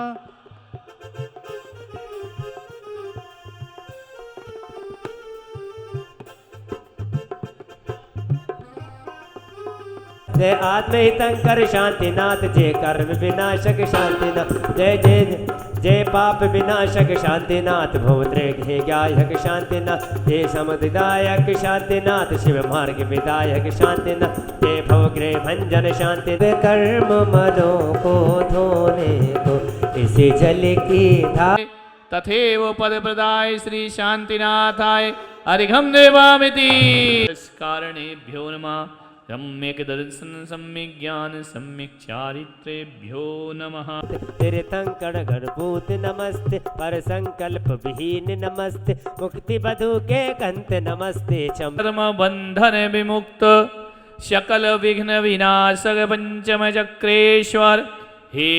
जय आत्महितंकर शांतिनाथ जय कर्म विनाशक शांतिनाथ जय जय जय पाप विनाशक शांतिनाथ भवद्रेघ्यायक शांतिनाथ जय समुदायक शांतिनाथ शिव मार्ग विदायक शांतिनाथ जय भवग्रह भंजन शांति। कर्म मनों को धोने को इसी जल की धार तथैव पद प्रदाय श्री शांतिनाथाय अर्घ्यं देवामिति। कारणेभ्यो नमः। सम्यक दर्शन सम्यक ज्ञान सम्यक चारित्रेभ्यो नमः। तीर्थंकर गर्भूत नमस्ते पर संकल्प विहीन नमस्ते मुक्ति बधु के कंत नमस्ते कर्म बंधन विमुक्त सकल विघ्न विनाशक पंचम चक्रेश्वर हे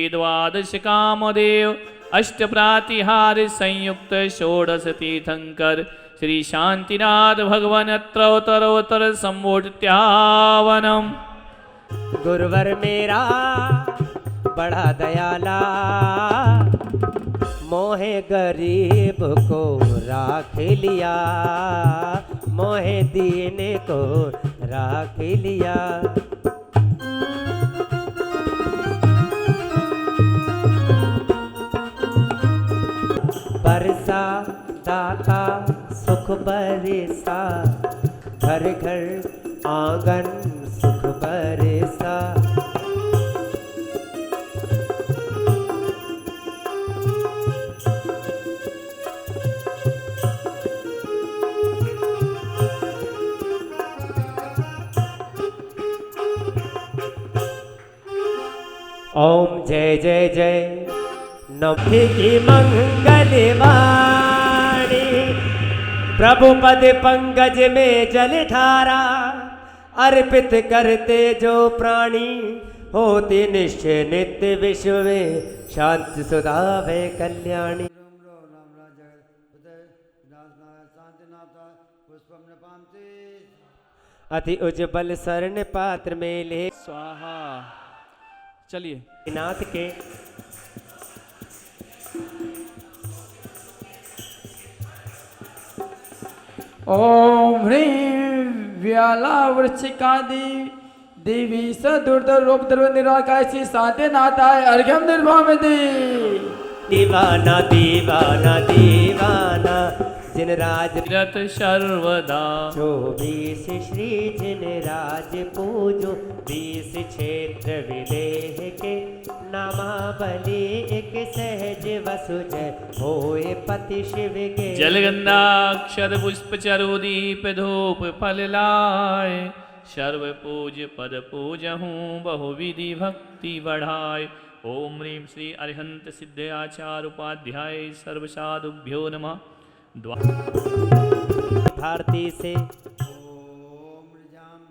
द्वादश कामदेव अष्ट प्रातिहार संयुक्त षोडश तीर्थंकर श्री शांतिनाथ भगवान अत्रोत्तरोत्तर संबोध्यावनम। गुरुवर मेरा बड़ा दयाला मोहे गरीब को राख लिया मोहे दीन को राख लिया। बरसा दाता सुख बरसा घर घर आंगन सुख बरसा ओम जय जय जय नभि की मंगल वाणी प्रभु पद पंकज में जलधारा अर्पित करते जो प्राणी होती निश्चय नित्य विश्व में शांति सुधा भय कल्याणी। अति उज्जवल स्वर्ण पात्र में ले स्वाहा। चलिए नाथ के ओम ह्रीं व्याला वृश्चिकादि देवी स दुर्धर रूप द्रव निराकाशी शांति नाथाय अर्घ्यम निर्भामति। दीवाना दीवाना दीवाना जिन राज रत सर्वदा 24 श्री जिन राज पूजो 20 क्षेत्र विदेह के नामावली एक सहज वसुज होए पति शिव के। जलगंधाक्षर पुष्प चरु दीप धूप फल लाए सर्व पूज पद पूजहूँ बहुविधि भक्ति बढ़ाए। ओम ह्रीं श्री अरिहंत सिद्ध आचार उपाध्याय सर्व साधुभ्यो नमः। भारती से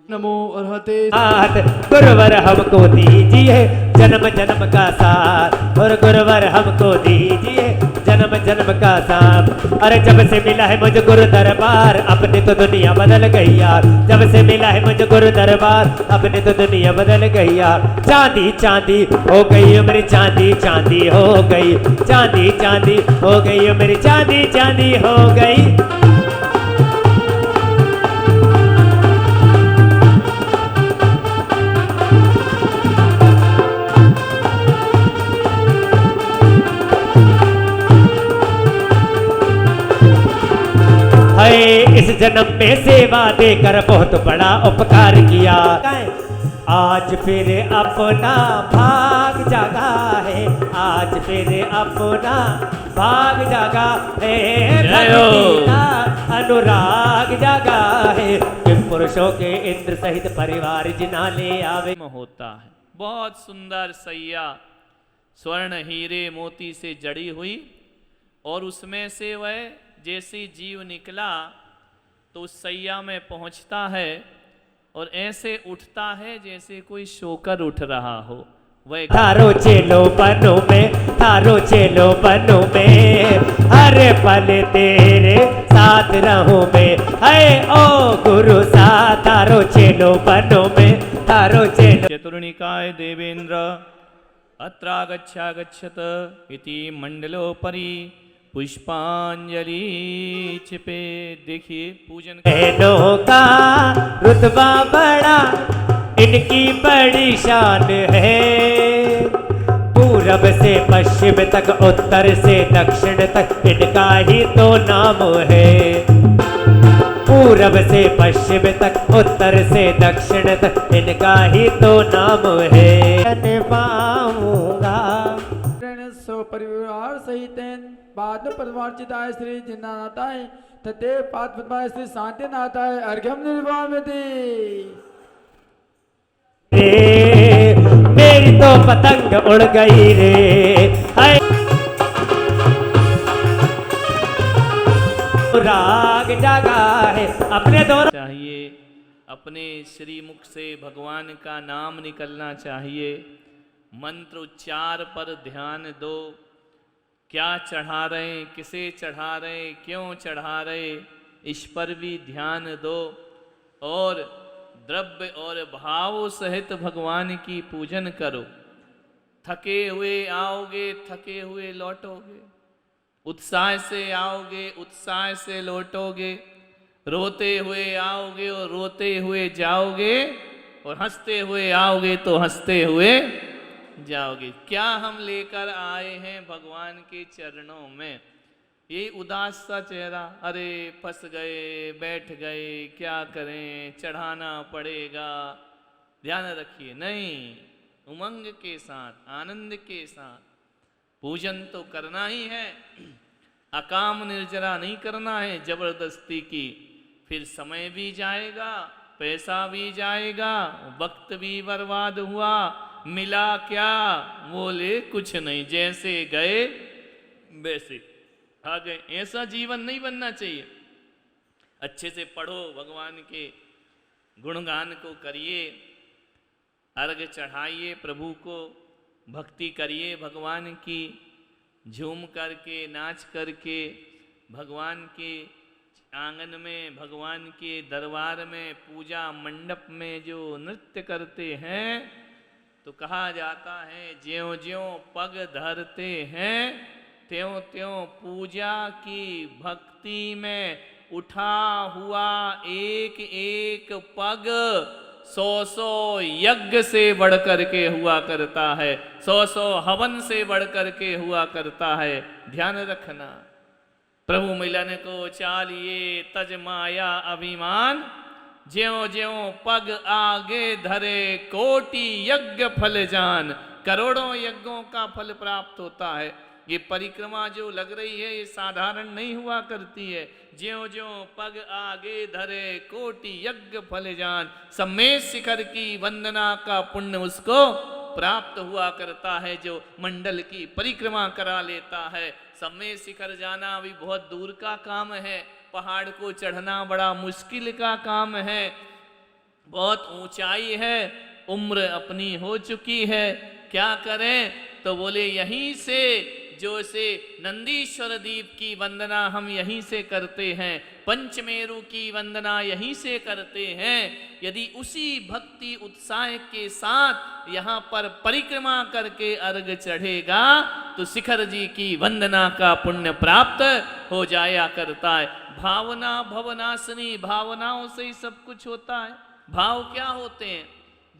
नमो अर्हते साथ गुरुवर हमको दीजिए जन्म जन्म का साथ और गुरुवर हमको दीजिए जन्म जन्म का साथ। अरे जब से मिला है मुझे गुरु दरबार अपनी तो दुनिया बदल गई यार। जब से मिला है मुझे गुरु दरबार अपनी तो दुनिया बदल गई यार। चांदी चांदी हो गई मेरी चांदी चांदी हो गई चांदी चांदी हो गई मेरी चांदी चांदी हो गई। इस जन्म में सेवा देकर बहुत बड़ा उपकार किया। आज फिर अपना भाग जागा है आज फिर अपना भाग जागा है भक्ति का अनुराग जागा है कि पुरुषों के इंद्र सहित परिवार जिना ले आवे होता है। बहुत सुंदर सैया स्वर्ण हीरे मोती से जड़ी हुई और उसमें से वह जैसे जीव निकला तो उस सैया में पहुंचता है और ऐसे उठता है जैसे कोई सोकर उठ रहा हो। वह थारो चेलो बनो में थारो चेलो बनो में हर पल तेरे साथ रहूं मैं है ओ गुरु साथ थारो चेलो बनो में थारो चेलो। चतुर्निकाय देवेंद्र अत्रागच्छागच्छत इति मंडलोपरि पुष्पांजलि छिपे। देखिए पूजन बहनों का रुतबा बड़ा इनकी बड़ी शान है। पूरब से पश्चिम तक उत्तर से दक्षिण तक इनका ही तो नाम है। पूरब से पश्चिम तक उत्तर से दक्षिण तक इनका ही तो नाम है। पाऊंगा सो परिवार सहित बाद परिवार चिताय श्री जिन्नाथाय तते पाद पद्माय श्री शांतिनाथाय अर्घ्यम निर्वामति। मेरी तो पतंग उड़ गई रे हाय राग जागा है अपने दौर चाहिए। अपने श्रीमुख से भगवान का नाम निकलना चाहिए। मंत्र उच्चार पर ध्यान दो। क्या चढ़ा रहे किसे चढ़ा रहे क्यों चढ़ा रहे इस पर भी ध्यान दो और द्रव्य और भाव सहित भगवान की पूजन करो। थके हुए आओगे थके हुए लौटोगे। उत्साह से आओगे उत्साह से लौटोगे। रोते हुए आओगे और रोते हुए जाओगे और हंसते हुए आओगे तो हंसते हुए जाओगे। क्या हम लेकर आए हैं भगवान के चरणों में? ये उदास सा चेहरा, अरे फंस गए बैठ गए क्या करें चढ़ाना पड़ेगा। ध्यान रखिए नहीं, उमंग के साथ आनंद के साथ पूजन तो करना ही है। अकाम निर्जरा नहीं करना है जबरदस्ती की। फिर समय भी जाएगा पैसा भी जाएगा वक्त भी बर्बाद हुआ मिला क्या? बोले कुछ नहीं, जैसे गए वैसे आ गए। ऐसा जीवन नहीं बनना चाहिए। अच्छे से पढ़ो, भगवान के गुणगान को करिए, अर्घ चढ़ाइए प्रभु को, भक्ति करिए भगवान की, झूम करके नाच करके भगवान के आंगन में, भगवान के दरबार में, पूजा मंडप में जो नृत्य करते हैं तो कहा जाता है ज्यों ज्यों पग धरते हैं त्यों त्यों पूजा की भक्ति में उठा हुआ एक एक पग 100 यज्ञ से बढ़ करके हुआ करता है, 100 हवन से बढ़ करके हुआ करता है। ध्यान रखना। प्रभु मिलन को चालिए तज माया अभिमान, ज्यों ज्यों पग आगे धरे कोटि यज्ञ फल जान। करोड़ों यज्ञों का फल प्राप्त होता है। ये परिक्रमा जो लग रही है ये साधारण नहीं हुआ करती है। ज्यों ज्यों पग आगे धरे कोटि यज्ञ फल जान। सम्मेद शिखर की वंदना का पुण्य उसको प्राप्त हुआ करता है जो मंडल की परिक्रमा करा लेता है। सम्मेद शिखर जाना भी बहुत दूर का काम है, पहाड़ को चढ़ना बड़ा मुश्किल का काम है, बहुत ऊंचाई है, उम्र अपनी हो चुकी है, क्या करें? तो बोले यहीं से जो से नंदीश्वर दीप की वंदना हम यहीं से करते हैं, पंचमेरु की वंदना यहीं से करते हैं। यदि उसी भक्ति उत्साह के साथ यहाँ पर परिक्रमा करके अर्घ चढ़ेगा तो शिखर जी की वंदना का पुण्य प्राप्त हो जाया करता है। भावना भवनाशनी, भावनाओं से ही सब कुछ होता है। भाव क्या होते हैं?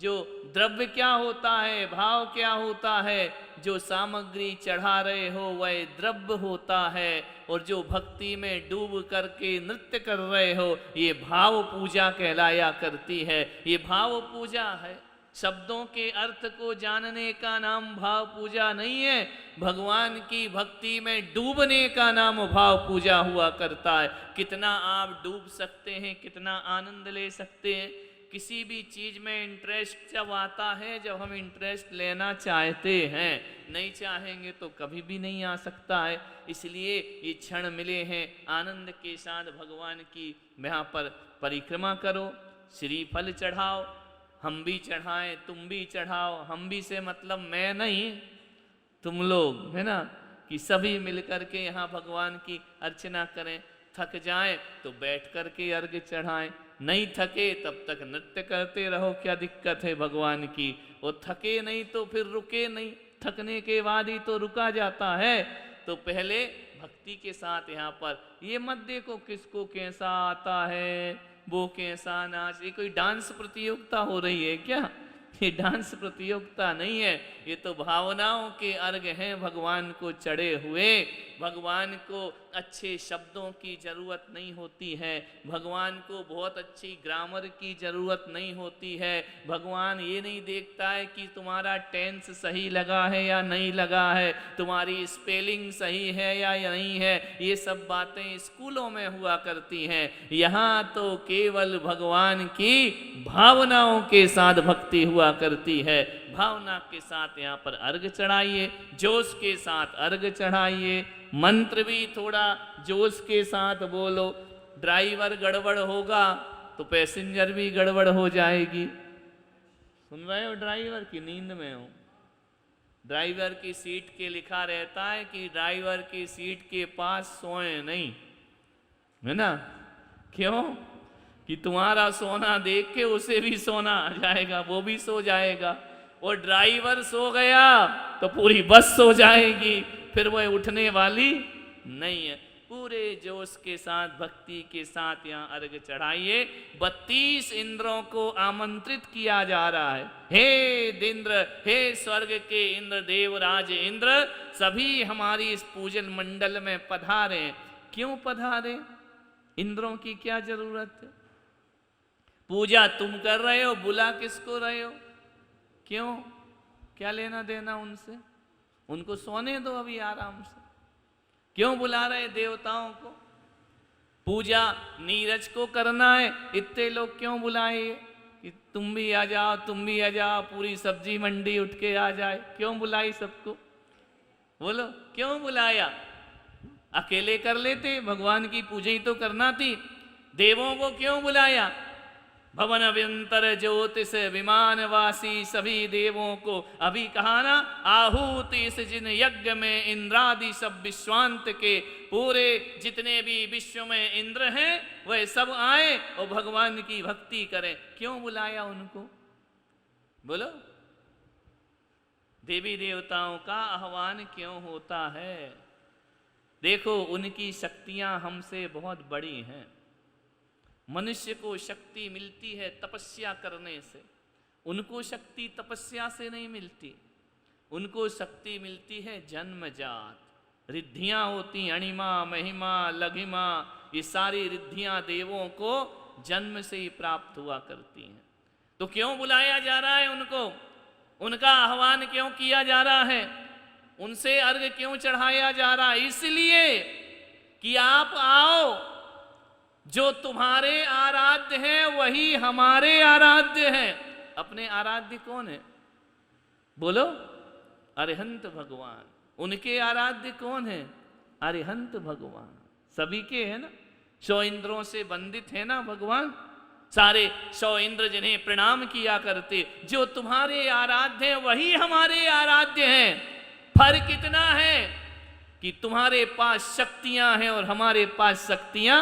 जो द्रव्य क्या होता है? भाव क्या होता है? जो सामग्री चढ़ा रहे हो वह द्रव्य होता है, और जो भक्ति में डूब करके नृत्य कर रहे हो ये भाव पूजा कहलाया करती है। ये भाव पूजा है। शब्दों के अर्थ को जानने का नाम भाव पूजा नहीं है, भगवान की भक्ति में डूबने का नाम भाव पूजा हुआ करता है। कितना आप डूब सकते हैं, कितना आनंद ले सकते हैं। किसी भी चीज में इंटरेस्ट जब आता है, जब हम इंटरेस्ट लेना चाहते हैं, नहीं चाहेंगे तो कभी भी नहीं आ सकता है। इसलिए ये क्षण मिले हैं, आनंद के साथ भगवान की यहाँ पर परिक्रमा करो, श्रीफल चढ़ाओ, हम भी चढ़ाएं, तुम भी चढ़ाओ। हम भी से मतलब मैं नहीं, तुम लोग, है ना, कि सभी मिलकर के यहाँ भगवान की अर्चना करें। थक जाएं तो बैठ करके अर्घ चढ़ाएं, नहीं थके तब तक नृत्य करते रहो, क्या दिक्कत है भगवान की। और थके नहीं तो फिर रुके नहीं, थकने के बाद ही तो रुका जाता है। तो पहले भक्ति के साथ यहाँ पर ये मत देखो किसको कैसा आता है, वो कैसा नाच। ये कोई डांस प्रतियोगिता हो रही है क्या? ये डांस प्रतियोगिता नहीं है, ये तो भावनाओं के अर्घ हैं भगवान को चढ़े हुए। भगवान को अच्छे शब्दों की जरूरत नहीं होती है, भगवान को बहुत अच्छी ग्रामर की जरूरत नहीं होती है। भगवान ये नहीं देखता है कि तुम्हारा टेंस सही लगा है या नहीं लगा है, तुम्हारी स्पेलिंग सही है या नहीं है। ये सब बातें स्कूलों में हुआ करती हैं। यहाँ तो केवल भगवान की भावनाओं के साथ भक्ति हुआ करती है। भावना के साथ यहाँ पर अर्घ चढ़ाइए, जोश के साथ अर्घ चढ़ाइए। मंत्र भी थोड़ा जोश के साथ बोलो। ड्राइवर गड़बड़ होगा तो पैसेंजर भी गड़बड़ हो जाएगी। सुन रहे हो? ड्राइवर की नींद में हो। ड्राइवर की सीट के लिखा रहता है कि ड्राइवर की सीट के पास सोए नहीं, है ना? क्यों? कि तुम्हारा सोना देख के उसे भी सोना आ जाएगा, वो भी सो जाएगा। और ड्राइवर सो गया तो पूरी बस सो जाएगी, फिर वह उठने वाली नहीं है। पूरे जोश के साथ भक्ति के साथ यहाँ अर्घ चढ़ाइए। 32 इंद्रों को आमंत्रित किया जा रहा है। हे इंद्र, हे स्वर्ग के इंद्र, देवराज इंद्र, सभी हमारी इस पूजन मंडल में पधारे। क्यों पधारे? इंद्रों की क्या जरूरत है? पूजा तुम कर रहे हो, बुला किसको रहे हो? क्यों? क्या लेना देना उनसे? उनको सोने दो अभी आराम से। क्यों बुला रहे देवताओं को? पूजा नीरज को करना है, इतने लोग क्यों बुलाए? तुम भी आ जाओ, तुम भी आ जाओ, पूरी सब्जी मंडी उठ के आ जाए। क्यों बुलाई सबको? बोलो क्यों बुलाया? अकेले कर लेते, भगवान की पूजा ही तो करना थी। देवों को क्यों बुलाया? भवन अभ्यंतर ज्योतिष विमानवासी सभी देवों को अभी कहा ना, आहूति इस जिन यज्ञ में इंद्रादि सब विश्वांत के, पूरे जितने भी विश्व में इंद्र हैं वह सब आए और भगवान की भक्ति करें। क्यों बुलाया उनको? बोलो देवी देवताओं का आह्वान क्यों होता है? देखो उनकी शक्तियां हमसे बहुत बड़ी हैं। मनुष्य को शक्ति मिलती है तपस्या करने से, उनको शक्ति तपस्या से नहीं मिलती, उनको शक्ति मिलती है जन्मजात। रिद्धियां होती, अणिमा, महिमा, लघिमा, ये सारी रिद्धियां देवों को जन्म से ही प्राप्त हुआ करती हैं। तो क्यों बुलाया जा रहा है उनको? उनका आह्वान क्यों किया जा रहा है? उनसे अर्घ क्यों चढ़ाया जा रहा है? इसलिए कि आप आओ, जो तुम्हारे आराध्य हैं वही हमारे आराध्य हैं। अपने आराध्य कौन है? बोलो अरिहंत भगवान। उनके आराध्य कौन है? अरिहंत भगवान। सभी के है ना, 100 इंद्रों से बंदित है ना भगवान। सारे 100 इंद्र जिन्हें प्रणाम किया करते, जो तुम्हारे आराध्य हैं वही हमारे आराध्य हैं। फर्क इतना है कि तुम्हारे पास शक्तियां हैं और हमारे पास शक्तियां,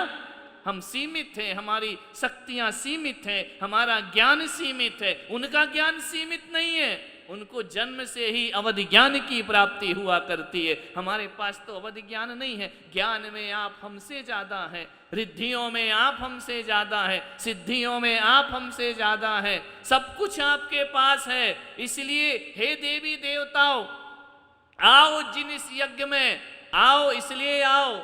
हम सीमित हैं, हमारी शक्तियां सीमित हैं, हमारा ज्ञान सीमित है। उनका ज्ञान सीमित नहीं है, उनको जन्म से ही अवधि ज्ञान की प्राप्ति हुआ करती है। हमारे पास तो अवधि ज्ञान नहीं है। ज्ञान में आप हमसे ज्यादा हैं, रिद्धियों में आप हमसे ज्यादा हैं, सिद्धियों में आप हमसे ज्यादा हैं, सब कुछ आपके पास है। इसलिए हे देवी देवताओं, आओ जिन इस यज्ञ में आओ, इसलिए आओ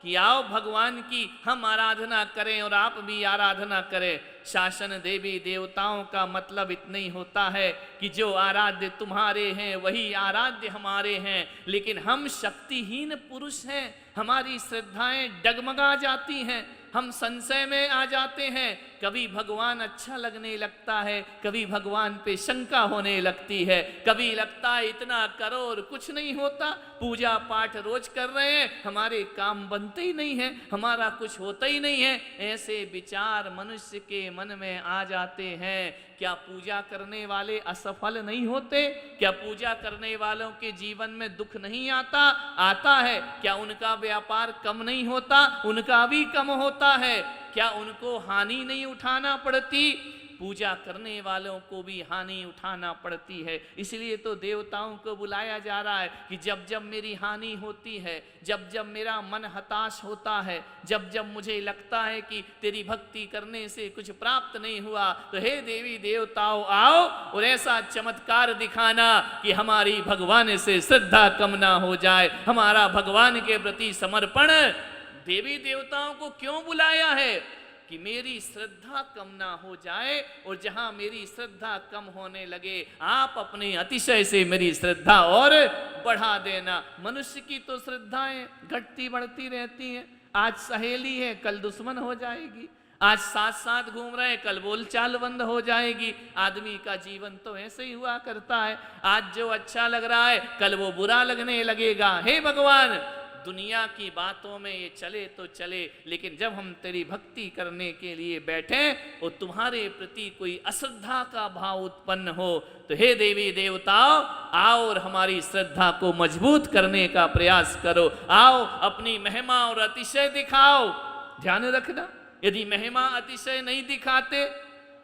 कि आओ भगवान की हम आराधना करें और आप भी आराधना करें। शासन देवी देवताओं का मतलब इतना ही होता है कि जो आराध्य तुम्हारे हैं वही आराध्य हमारे हैं। लेकिन हम शक्तिहीन पुरुष हैं, हमारी श्रद्धाएं डगमगा जाती हैं, हम संशय में आ जाते हैं। कभी भगवान अच्छा लगने लगता है, कभी भगवान पे शंका होने लगती है, कभी लगता है इतना करो और कुछ नहीं होता, पूजा पाठ रोज कर रहे हैं, हमारे काम बनते ही नहीं है, हमारा कुछ होता ही नहीं है। ऐसे विचार मनुष्य के मन में आ जाते हैं। क्या पूजा करने वाले असफल नहीं होते? क्या पूजा करने वालों के जीवन में दुख नहीं आता? आता है। क्या उनका व्यापार कम नहीं होता? उनका भी कम होता है। क्या उनको हानि नहीं उठाना पड़ती? पूजा करने वालों को भी हानि उठाना पड़ती है। इसलिए तो देवताओं को बुलाया जा रहा है कि जब जब मेरी हानि होती है, जब जब मेरा मन हताश होता है, जब जब मुझे लगता है कि तेरी भक्ति करने से कुछ प्राप्त नहीं हुआ, तो हे देवी देवताओं आओ और ऐसा चमत्कार दिखाना कि हमारी भगवान से श्रद्धा कम ना हो जाए, हमारा भगवान के प्रति समर्पण। देवी देवताओं को क्यों बुलाया है? कि मेरी श्रद्धा कम ना हो जाए, और जहां मेरी श्रद्धा कम होने लगे आप अपने अतिशय से मेरी श्रद्धा और बढ़ा देना। मनुष्य की तो श्रद्धाएं घटती बढ़ती रहती हैं। आज सहेली है, कल दुश्मन हो जाएगी। आज साथ साथ घूम रहे हैं, कल बोलचाल बंद हो जाएगी। आदमी का जीवन तो ऐसे ही हुआ करता है। आज जो अच्छा लग रहा है कल वो बुरा लगने लगेगा। हे भगवान, दुनिया की बातों में ये चले तो चले, लेकिन जब हम तेरी भक्ति करने के लिए बैठे और तुम्हारे प्रति कोई अश्रद्धा का भाव उत्पन्न हो, तो हे देवी देवताओं आओ और हमारी श्रद्धा को मजबूत करने का प्रयास करो। आओ अपनी महिमा और अतिशय दिखाओ। ध्यान रखना, यदि महिमा अतिशय नहीं दिखाते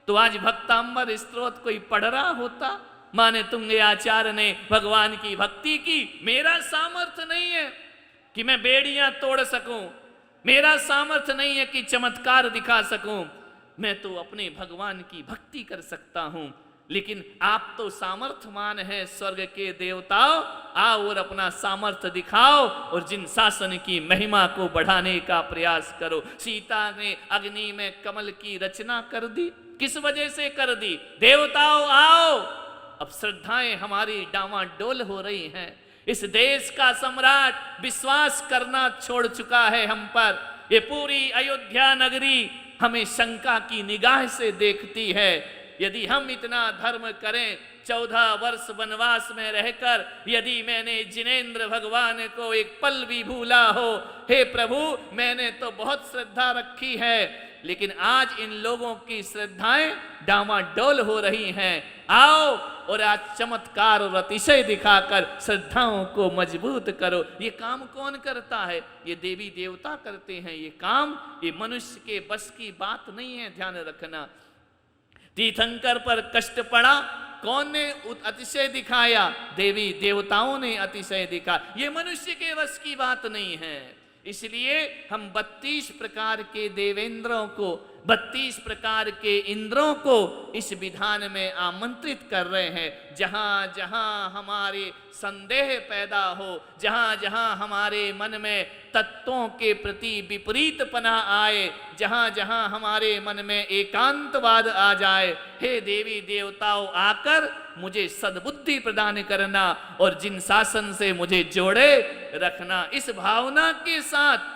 तो आज भक्तांबर स्तोत्र कोई पढ़ रहा होता, माने तुंगे आचार्य ने भगवान की भक्ति की। मेरा सामर्थ्य नहीं है कि मैं बेड़ियां तोड़ सकूं, मेरा सामर्थ्य नहीं है कि चमत्कार दिखा सकूं, मैं तो अपने भगवान की भक्ति कर सकता हूं। लेकिन आप तो सामर्थ्यमान हैं स्वर्ग के देवताओं, आओ और अपना सामर्थ्य दिखाओ और जिन शासन की महिमा को बढ़ाने का प्रयास करो। सीता ने अग्नि में कमल की रचना कर दी, किस वजह से कर दी? देवताओं आओ। अब श्रद्धाएं हमारी डामाडोल हो रही हैं। इस देश का सम्राट विश्वास करना छोड़ चुका है हम पर। ये पूरी अयोध्या नगरी हमें शंका की निगाह से देखती है। यदि हम इतना धर्म करें, 14 वर्ष वनवास में रहकर यदि मैंने जिनेंद्र भगवान को एक पल भी भूला हो, हे प्रभु मैंने तो बहुत श्रद्धा रखी है, लेकिन आज इन लोगों की श्रद्धाएं डामाडोल हो रही हैं। आओ और आज चमत्कार और अतिशय दिखाकर श्रद्धाओं को मजबूत करो। ये काम कौन करता है? ये देवी देवता करते हैं ये काम। ये मनुष्य के बस की बात नहीं है, ध्यान रखना। तीर्थंकर पर कष्ट पड़ा, कौन ने अतिशय दिखाया? देवी देवताओं ने अतिशय दिखाया। ये मनुष्य के बस की बात नहीं है। इसलिए हम 32 प्रकार के देवेंद्रों को, 32 प्रकार के इंद्रों को इस विधान में आमंत्रित कर रहे हैं। जहाँ जहाँ हमारे संदेह पैदा हो, जहाँ जहाँ हमारे मन में तत्वों के प्रति विपरीतपना आए, जहाँ जहाँ हमारे मन में एकांतवाद आ जाए, हे देवी देवताओं आकर मुझे सद्बुद्धि प्रदान करना और जिन शासन से मुझे जोड़े रखना, इस भावना के साथ।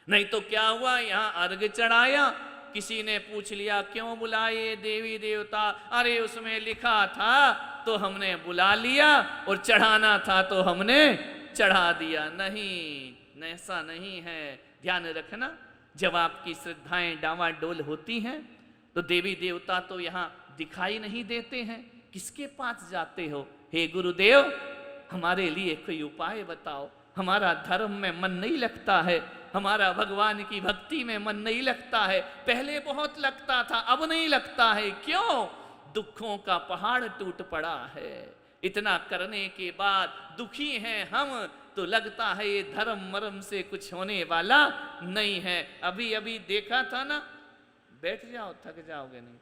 नहीं तो क्या हुआ, यहाँ अर्घ चढ़ाया, किसी ने पूछ लिया क्यों बुलाए देवी देवता? अरे उसमें लिखा था तो हमने बुला लिया, और चढ़ाना था तो हमने चढ़ा दिया। नहीं, ऐसा नहीं है, ध्यान रखना। जब आपकी श्रद्धाएं डावाडोल होती हैं तो देवी देवता तो यहाँ दिखाई नहीं देते हैं। किसके पास जाते हो? हे गुरुदेव हमारे लिए कोई उपाय बताओ, हमारा धर्म में मन नहीं लगता है, हमारा भगवान की भक्ति में मन नहीं लगता है। पहले बहुत लगता था, अब नहीं लगता है। क्यों? दुखों का पहाड़ टूट पड़ा है। इतना करने के बाद दुखी हैं हम, तो लगता है ये धर्म मर्म से कुछ होने वाला नहीं है। अभी अभी देखा था ना, बैठ जाओ थक जाओगे नहीं।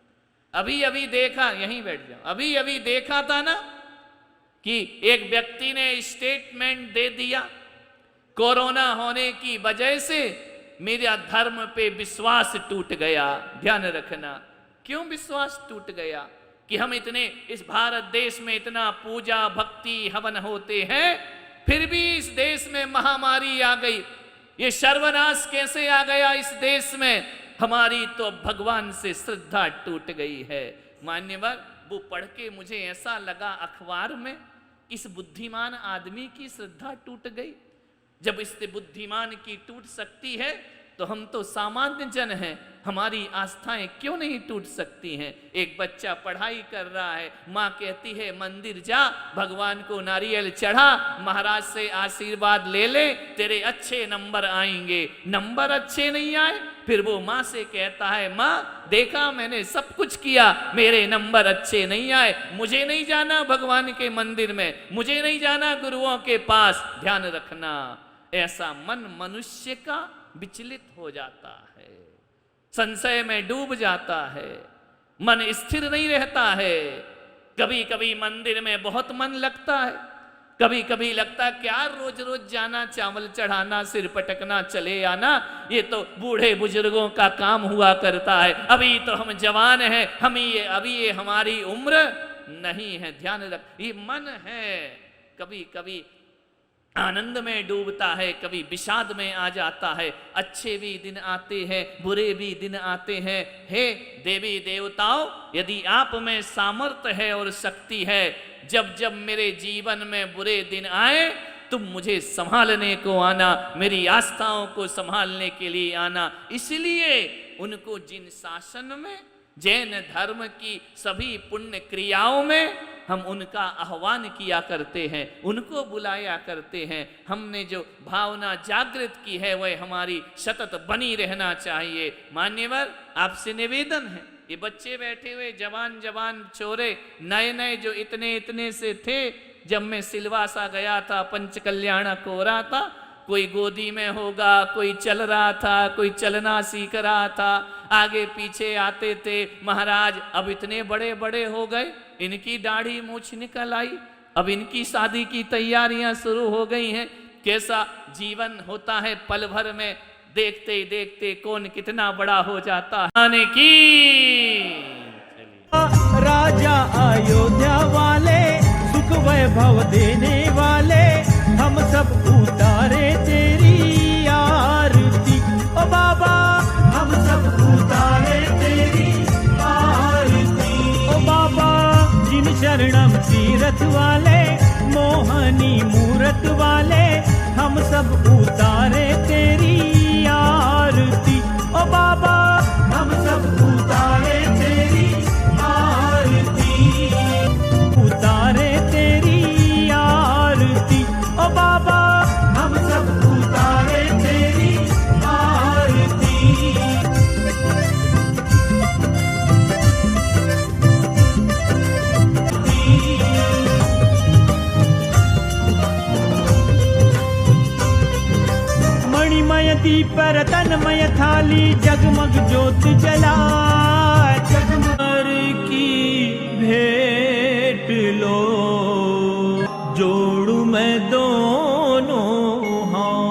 अभी अभी देखा, यहीं बैठ जाओ। अभी अभी देखा था ना कि एक व्यक्ति ने स्टेटमेंट दे दिया, कोरोना होने की वजह से मेरा धर्म पे विश्वास टूट गया। ध्यान रखना, क्यों विश्वास टूट गया? कि हम इतने इस भारत देश में इतना पूजा भक्ति हवन होते हैं, फिर भी इस देश में महामारी आ गई। ये सर्वनाश कैसे आ गया इस देश में? हमारी तो भगवान से श्रद्धा टूट गई है। मान्यवर, वो पढ़ के मुझे ऐसा लगा अखबार में, इस बुद्धिमान आदमी की श्रद्धा टूट गई। जब इससे बुद्धिमान की टूट सकती है तो हम तो सामान्य जन हैं, हमारी आस्थाएं क्यों नहीं टूट सकती हैं? एक बच्चा पढ़ाई कर रहा है, माँ कहती है मंदिर जा, भगवान को नारियल चढ़ा, महाराज से आशीर्वाद ले ले, तेरे अच्छे नंबर आएंगे। नंबर अच्छे नहीं आए, फिर वो माँ से कहता है माँ देखा मैंने सब कुछ किया, मेरे नंबर अच्छे नहीं आए, मुझे नहीं जाना भगवान के मंदिर में, मुझे नहीं जाना गुरुओं के पास। ध्यान रखना, ऐसा मन मनुष्य का विचलित हो जाता है, संशय में डूब जाता है, मन स्थिर नहीं रहता है। कभी कभी मंदिर में बहुत मन लगता है, कभी कभी लगता है क्या रोज रोज जाना, चावल चढ़ाना, सिर पटकना, चले आना, ये तो बूढ़े बुजुर्गों का काम हुआ करता है, अभी तो हम जवान हैं, अभी ये हमारी उम्र नहीं है। ध्यान रख, ये मन है कभी कभी आनंद में डूबता है, कभी विषाद में आ जाता है। अच्छे भी दिन आते हैं, बुरे भी दिन आते हैं। हे देवी देवताओं, यदि आप में सामर्थ्य है और शक्ति है, जब जब मेरे जीवन में बुरे दिन आए तुम मुझे संभालने को आना, मेरी आस्थाओं को संभालने के लिए आना। इसलिए उनको जिन शासन में, जैन धर्म की सभी पुण्य क्रियाओं में हम उनका आह्वान किया करते हैं, उनको बुलाया करते हैं। हमने जो भावना जागृत की है वह हमारी सतत बनी रहना चाहिए। मान्यवर, आपसे निवेदन है, ये बच्चे बैठे हुए जवान जवान छोरे नए नए जो इतने इतने से थे, जब मैं सिलवासा गया था, पंच कल्याणक हो रहा था, कोई गोदी में होगा, कोई चल रहा था, कोई चलना सीख रहा था, आगे पीछे आते थे। महाराज अब इतने बड़े बड़े हो गए, इनकी दाढ़ी मूछ निकल आई, अब इनकी शादी की तैयारियां शुरू हो गई हैं। कैसा जीवन होता है, पल भर में देखते देखते कौन कितना बड़ा हो जाता है। आने की राजा अयोध्या वाले, सुख वैभव देने वाले, हम सब उतारे तेरी आरती। ओ बाबा हम सब उतारे तेरी आरती। शरणम तीरथ वाले, मोहनी मूरत वाले, हम सब उतारे तेरी आरती। ओ बाबा हम सब उतारे तेरी आरती, उतारे तेरी आरती। ओ बाबा हम सब उतारे तेरी आरती। मणिमय दीप पर तन्मय थाली, जगमग ज्योत जलाए, जगमग की भेंट लो, जोड़ू मैं दोनों हाथ।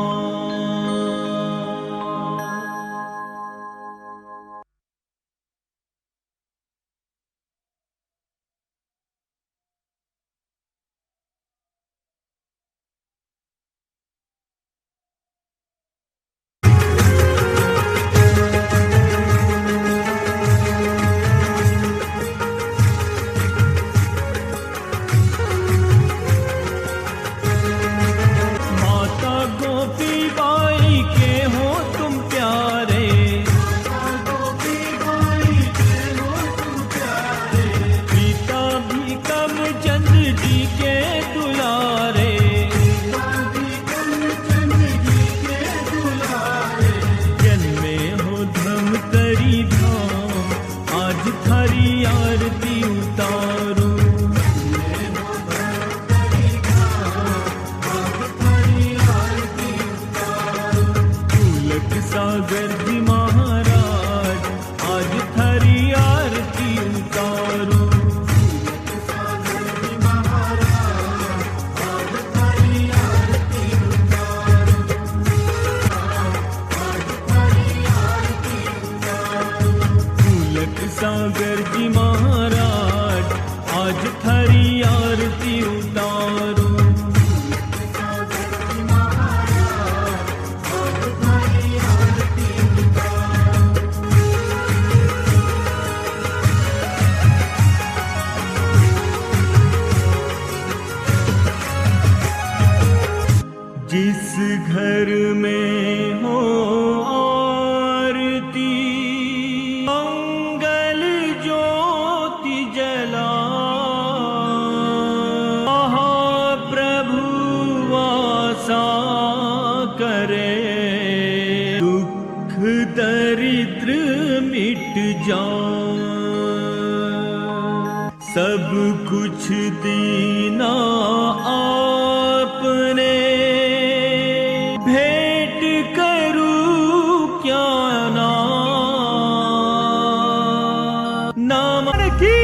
माता गोपी बाई के हो तुम प्यारे, पिता भी कम चंद जी के दुलारे, जन्मे हो धम तरी धाम, आज थारी आरती उतारू। तुलक सागर जी महाराज, आज थारी आरती उतारू। तुलक सागर जी महाराज, आज थारी आरती उतारू। जिस घर में हो आरती, मंगल ज्योति जला, महाप्रभु वासा करे, दुख दरिद्र मिट जाए, सब कुछ दीना आपने, भेंट करूं क्या नाम की।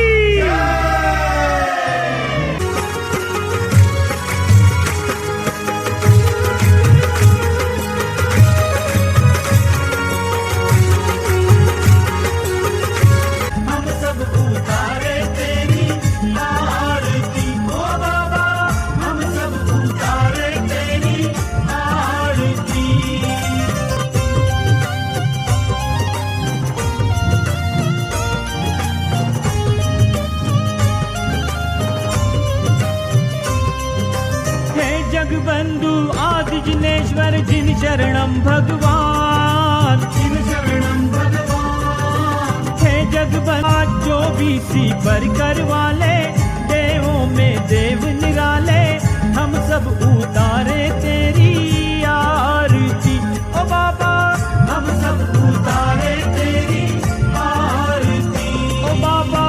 हम सब उतारे तेरी आरती, ओ बाबा हम सब उतारे तेरी आरती। हे जगबंधु आदि जिनेश्वर, जिन शरणम भगवान, जिन शरणम भगवान। हे जगबंधु जो भी सी पर कर वाले, देवों में देव निराले, हम सब उतारे तेरी आरती। ओ बाबा हम सब उतारे तेरी आरती। ओ बाबा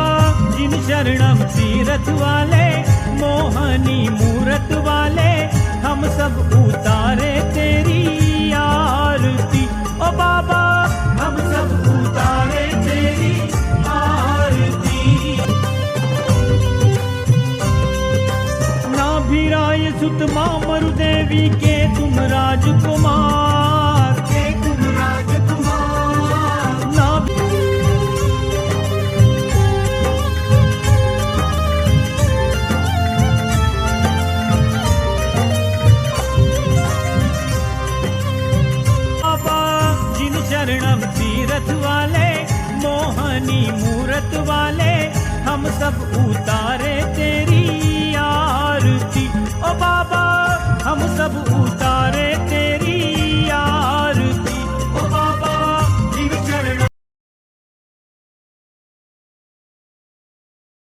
जिन शरणम तीरथ वाले, मोहनी मूरत वाले, हम सब उतारे तेरी आरती। ओ बाबा हम सब उतारे तेरी आरती। नाभिराय सुत मामरु देवी के तुम राजकुमार, के तुम राजकुमार। नाभि शरणम तीरथ वाले, मोहनी मूरत वाले, हम सब उतार